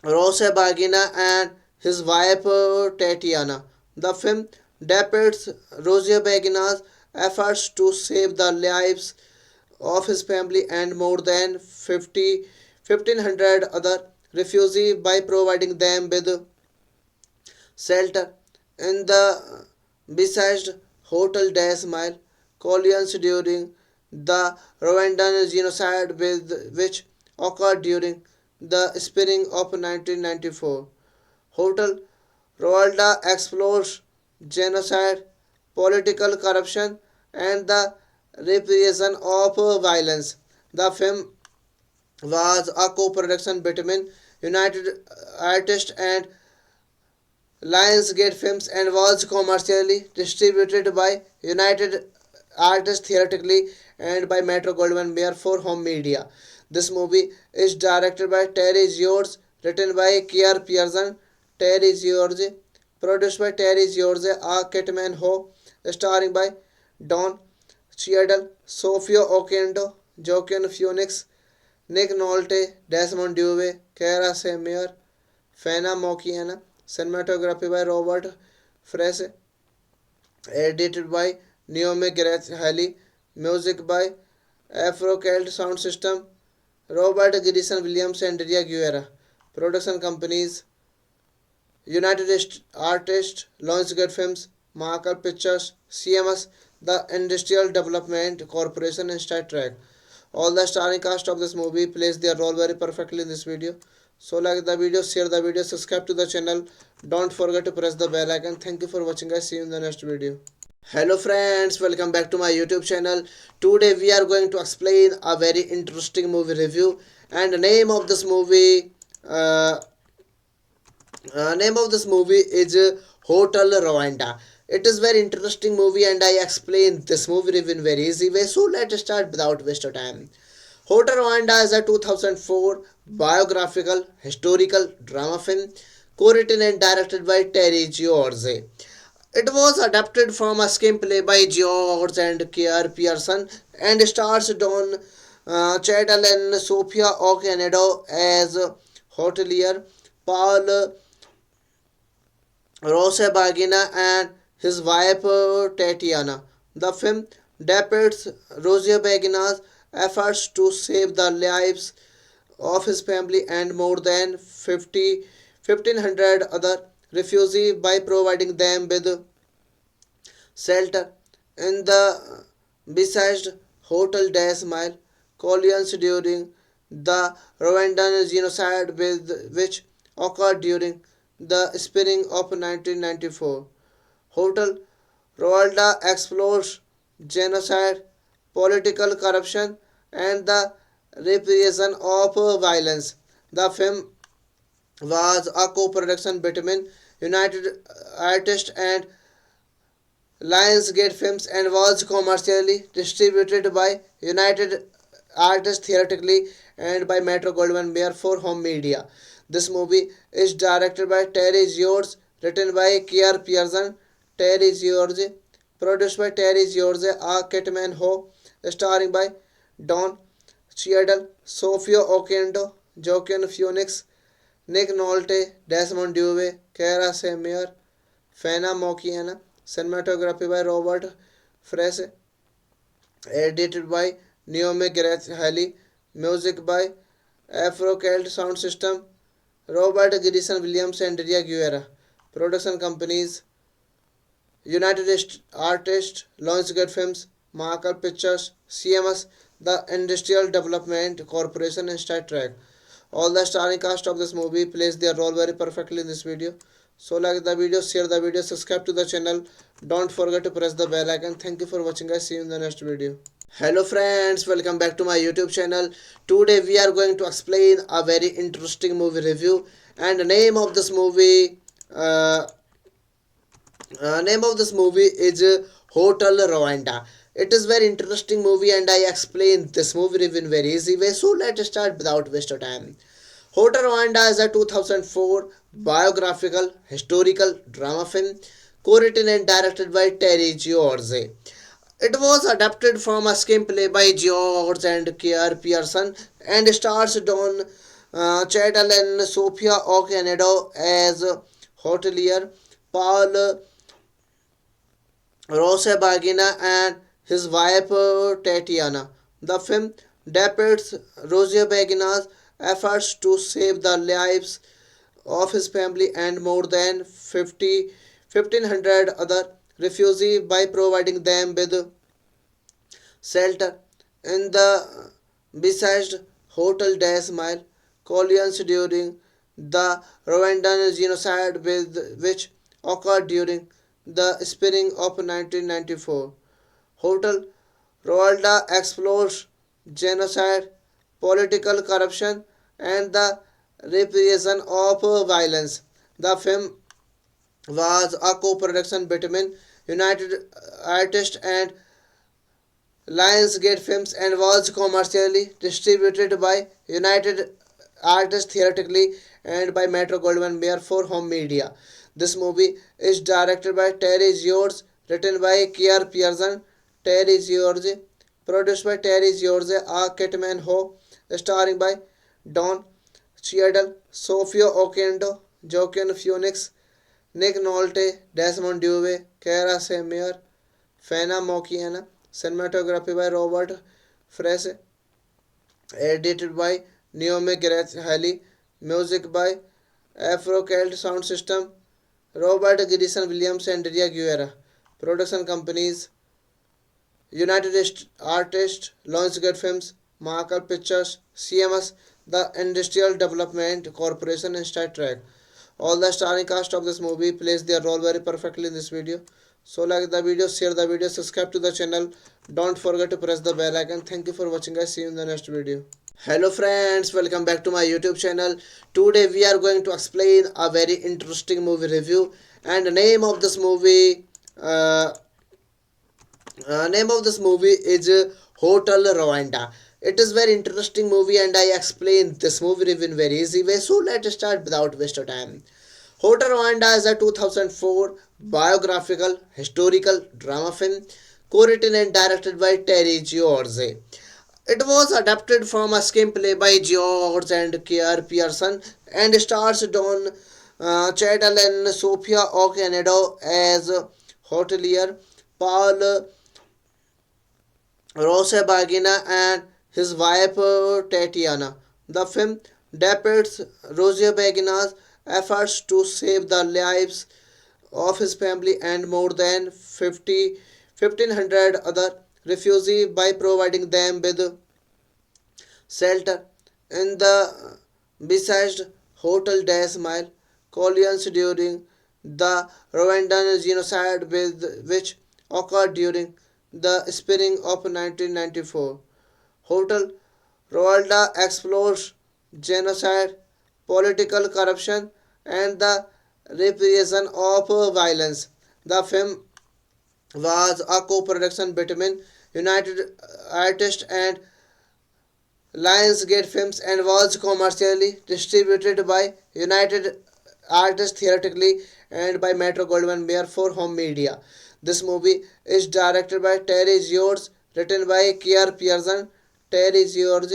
Rusesabagina and his wife Tatiana. The film depicts Rusesabagina's efforts to save the lives of his family and more than 1,500 other refugees by providing them with shelter in the besieged Hotel des Mille colonies during the Rwandan genocide which occurred during the spring of 1994. Hotel Rwanda explores genocide, political corruption, and the repression of violence. The film was a co-production between United Artists and Lionsgate Films and was commercially distributed by United Artists theatrically and by Metro Goldwyn Mayer for home media. This movie is directed by Terry George, written by Kier Pearson, Terry George, produced by Terry George, A. Kitman Ho, starring by Don Cheadle, Sophia Okonedo, Joaquin Phoenix, Nick Nolte, Desmond Dewey, Kara Semier, Fena Mokiana, cinematography by Robert Frese, edited by Naomi Grace Haley, music by Afrocelt Sound System, Robert Grison Williams and Ria Guerra. Production companies United Artists, Lionsgate Films, Marker Pictures, CMS, the Industrial Development Corporation, and Star Trek. All the starring cast of this movie plays their role very perfectly in this video. So like the video, share the video, subscribe to the channel. Don't forget to press the bell icon. Thank you for watching guys. See you in the next video. Hello friends, welcome back to my YouTube channel. Today we are going to explain a very interesting movie review, and the uh, name of this movie is Hotel Rwanda. It is very interesting movie, and I explain this movie review in very easy way. So let's start without waste of time. Hotel Rwanda is a 2004 biographical historical drama film co-written and directed by Terry George. It was adapted from a screenplay by George and Kier Pearson and stars Don Cheadle and Sophia Okonedo as hotelier, Paul Rusesabagina and his wife Tatiana. The film depicts Rusesabagina's efforts to save the lives of his family and more than 1,500 other refugees by providing them with shelter in the besieged Hotel des Mille colonies during the Rwandan genocide which occurred during the spring of 1994. Hotel Rwanda explores genocide, political corruption, and the repression of violence. The film was a co-production between United Artists and Lionsgate Films and was commercially distributed by United Artists theatrically and by Metro Goldwyn Mayer for home media. This movie is directed by Terry George, written by Kier Pearson, Terry George, produced by Terry George, A. Kitman Ho, starring by Don Cheadle, Sophia Okonedo, Joaquin Phoenix, Nick Nolte, Desmond Dewey, Kara Semier, Fena Mokiana, cinematography by Robert Frese, edited by Naomi Grace Haley, music by Afro-Celt sound system, Robert Grison Williams and Ria Guerra. Production companies, United Artists, Lionsgate Films, Marker Pictures, CMS, the Industrial Development Corporation, and Star Trek. All the starring cast of this movie plays their role very perfectly in this video. So like the video, share the video, subscribe to the channel. Don't forget to press the bell icon. Thank you for watching guys. See you in the next video. Hello friends, welcome back to my YouTube channel. Today we are going to explain a very interesting movie review, and the name of this movie is Hotel Rwanda. It is very interesting movie and I explain this movie review in very easy way. So let's start without waste of time. Hotel Rwanda is a 2004 biographical historical drama film co-written and directed by Terry George. It was adapted from a screenplay by George and Kier Pearson and stars Don Cheadle and Sophia Okonedo as hotelier, Paul Rusesabagina and his wife Tatiana. The film depicts Rusesabagina's efforts to save the lives of his family and more than 1,500 other refugees by providing them with shelter in the besieged Hotel des Mille colonies during the Rwandan genocide which occurred during the spring of 1994. Hotel Rwanda explores genocide, political corruption, and the repression of violence. The film was a co-production between United Artists and Lionsgate Films and was commercially distributed by United Artists theatrically and by Metro Goldwyn Mayer for home media. This movie is directed by Terry George, written by Kier Pearson, Terry George, produced by Terry George, A. Kitman Ho, starring by Don Cheadle, Sophia Okonedo, Joaquin Phoenix, Nick Nolte, Desmond Dewey, Kara Seymour, Fana Mokiana, cinematography by Robert Frese, edited by Naomi Grace Haley, music by Afro-Celt sound system, Robert Grison Williams and Ria Guerra. Production companies, United Artists, Lionsgate Films, Marker Pictures, CMS, the Industrial Development Corporation, and Star Trek. All the starring cast of this movie plays their role very perfectly in this video. So like the video, share the video, subscribe to the channel. Don't forget to press the bell icon. Thank you for watching guys. See you in the next video. Hello friends, welcome back to my YouTube channel. Today we are going to explain a very interesting movie review, and the name of this movie is Hotel Rwanda. It is very interesting movie and I explain this movie review in very easy way. So let's start without waste of time. Hotel Rwanda is a 2004 biographical historical drama film co-written and directed by Terry George. It was adapted from a screenplay by George and Kier Pearson and stars Don Cheadle and Sophia Okonedo as hotelier, Paul Rusesabagina and his wife Tatiana. The film depicts Rusesabagina's efforts to save the lives of his family and more than 1,500 other refugees by providing them with shelter in the besieged Hotel des Mille colonies during the Rwandan genocide which occurred during the spring of 1994. Hotel Rwanda explores genocide, political corruption, and the repression of violence. The film was a co-production between United Artists and Lionsgate Films and was commercially distributed by United Artists theatrically and by Metro Goldwyn Mayer for home media. This movie is directed by Terry George, written by Kier Pearson, Terry George,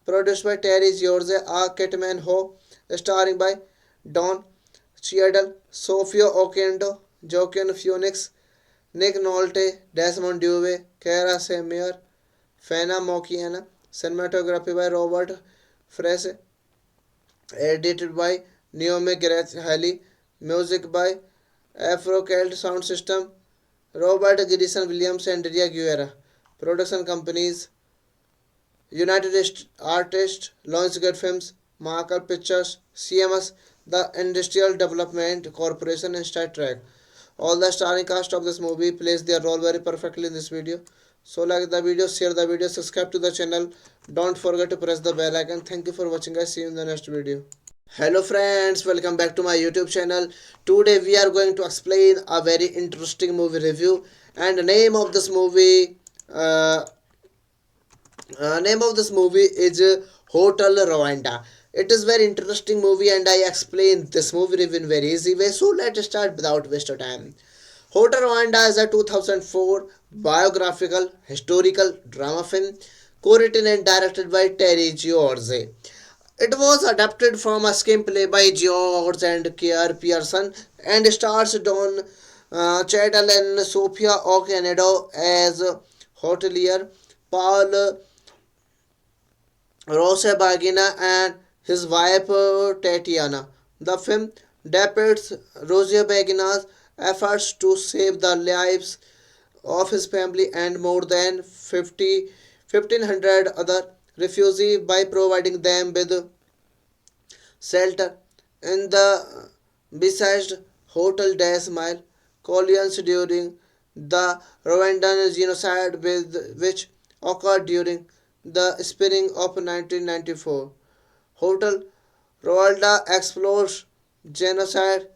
produced by Terry George, A. Kitman Ho, starring by Don Cheadle, Sophia Okonedo, Joaquin Phoenix, Nick Nolte, Desmond Dewey, Kara Seymour, Fana Mokiana, cinematography by Robert Fresh, edited by Naomi Gareth Haley, music by Afrocelt Sound System, Robert Grison Williams and Daria Guerra. Production companies United Artists, Lionsgate Films, Marker Pictures, CMS, the Industrial Development Corporation, and Star Trek. All the starring cast of this movie plays their role very perfectly in this video. So like the video, share the video, subscribe to the channel. Don't forget to press the bell icon. Thank you for watching guys. See you in the next video. Hello friends, welcome back to my YouTube channel. Today we are going to explain a very interesting movie review, and the uh, name of this movie is Hotel Rwanda. It is very interesting movie and I explain this movie review in very easy way. So let's start without waste of time. Hotel Rwanda is a 2004 biographical historical drama film co-written and directed by Terry George. It was adapted from a screenplay by George and Kier Pearson and stars Don Cheadle and Sophia Okonedo as hotelier, Paul Rusesabagina and his wife Tatiana. The film depicts Rusesabagina's efforts to save the lives of his family and more than 1,500 other refugees by providing them with shelter in the besieged Hotel des Mille colonies during the Rwandan genocide which occurred during the spring of 1994. Hotel Rwanda explores genocide,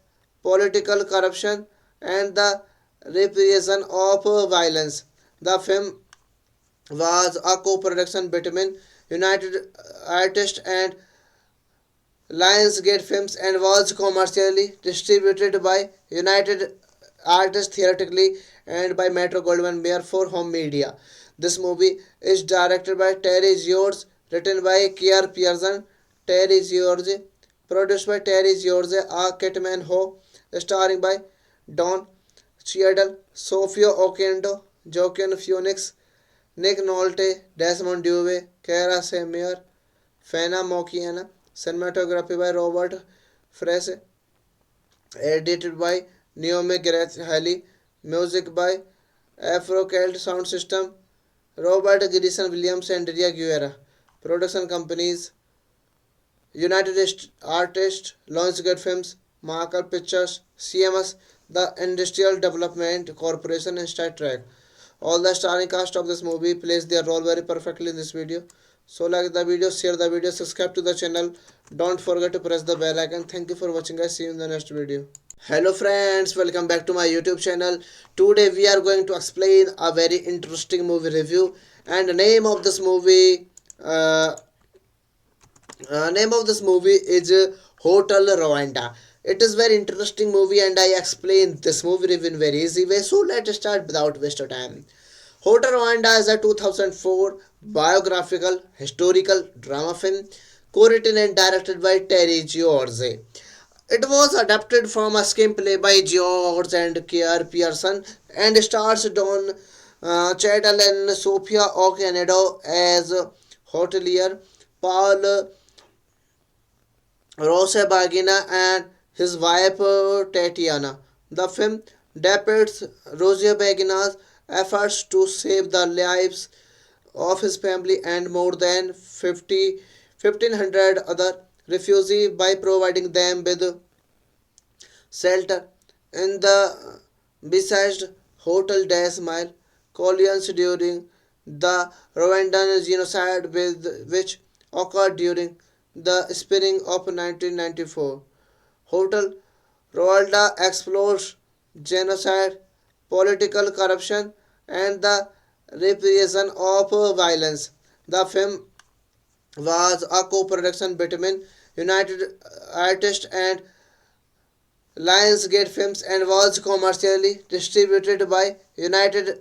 political corruption, and the repression of violence. The film was a co-production between United Artists and Lionsgate Films and was commercially distributed by United Artists theatrically and by Metro Goldwyn Mayer for home media. This movie is directed by Terry George, written by Kier Pearson, Terry George, produced by Terry George, A. Kitman Ho, starring by Don Cheadle, Sophia Okonedo, Joaquin Phoenix, Nick Nolte, Desmond Dewey, Kara Semier, Fena Mokiana, cinematography by Robert Fresh, edited by Naomi Gareth Haley, music by Afrocelt Sound System, Robert Grison Williams and Daria Guerra. Production companies United Artists, Lionsgate Films, Marker Pictures, CMS, the Industrial Development Corporation, and Star Trek. All the starring cast of this movie plays their role very perfectly in this video. So like the video, share the video, subscribe to the channel. Don't forget to press the bell icon. Thank you for watching guys. See you in the next video. Hello friends, welcome back to my YouTube channel. Today we are going to explain a very interesting movie review, and the uh, name of this movie is Hotel Rwanda. It is very interesting movie and I explain this movie review in very easy way. So let's start without waste of time. Hotel Rwanda is a 2004 biographical historical drama film co-written and directed by Terry George. It was adapted from a screenplay by George and Kier Pearson and stars Don Cheadle and Sophia Okonedo as hotelier, Paul Rusesabagina and his wife Tatiana. The film depicts Rusesabagina's efforts to save the lives of his family and more than 1,500 other refugees by providing them with shelter in the besieged Hotel des Mille colonies during the Rwandan genocide which occurred during the spring of 1994. Hotel Rwanda explores genocide, political corruption, and the repression of violence. The film was a co-production between United Artists and Lionsgate Films and was commercially distributed by United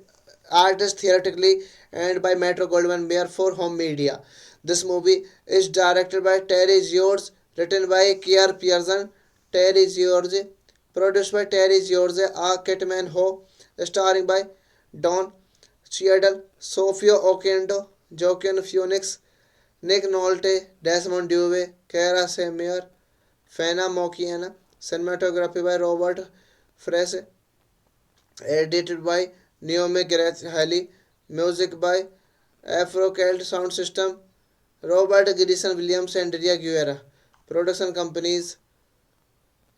Artists theatrically and by Metro Goldwyn Mayer for home media. This movie is directed by Terry George, written by Kier Pearson, Terry George, produced by Terry George, A. Kitman Ho, starring by Don Cheadle, Sophia Okonedo, Joaquin Phoenix, Nick Nolte, Desmond Dewey, Kara Semier, Fena Mokiana, cinematography by Robert Frese, edited by Naomi Grace Halley, music by Afrocelt Sound System, Robert Grison Williams and Ria Guerra. Production companies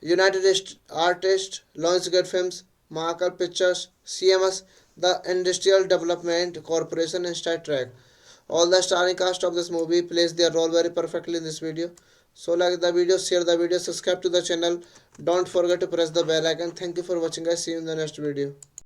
United Artists, Lionsgate Films, Markle Pictures, CMS, the Industrial Development Corporation, and Star Trek. All the starring cast of this movie plays their role very perfectly in this video. So like the video, share the video, subscribe to the channel. Don't forget to press the bell icon. Thank you for watching guys. See you in the next video.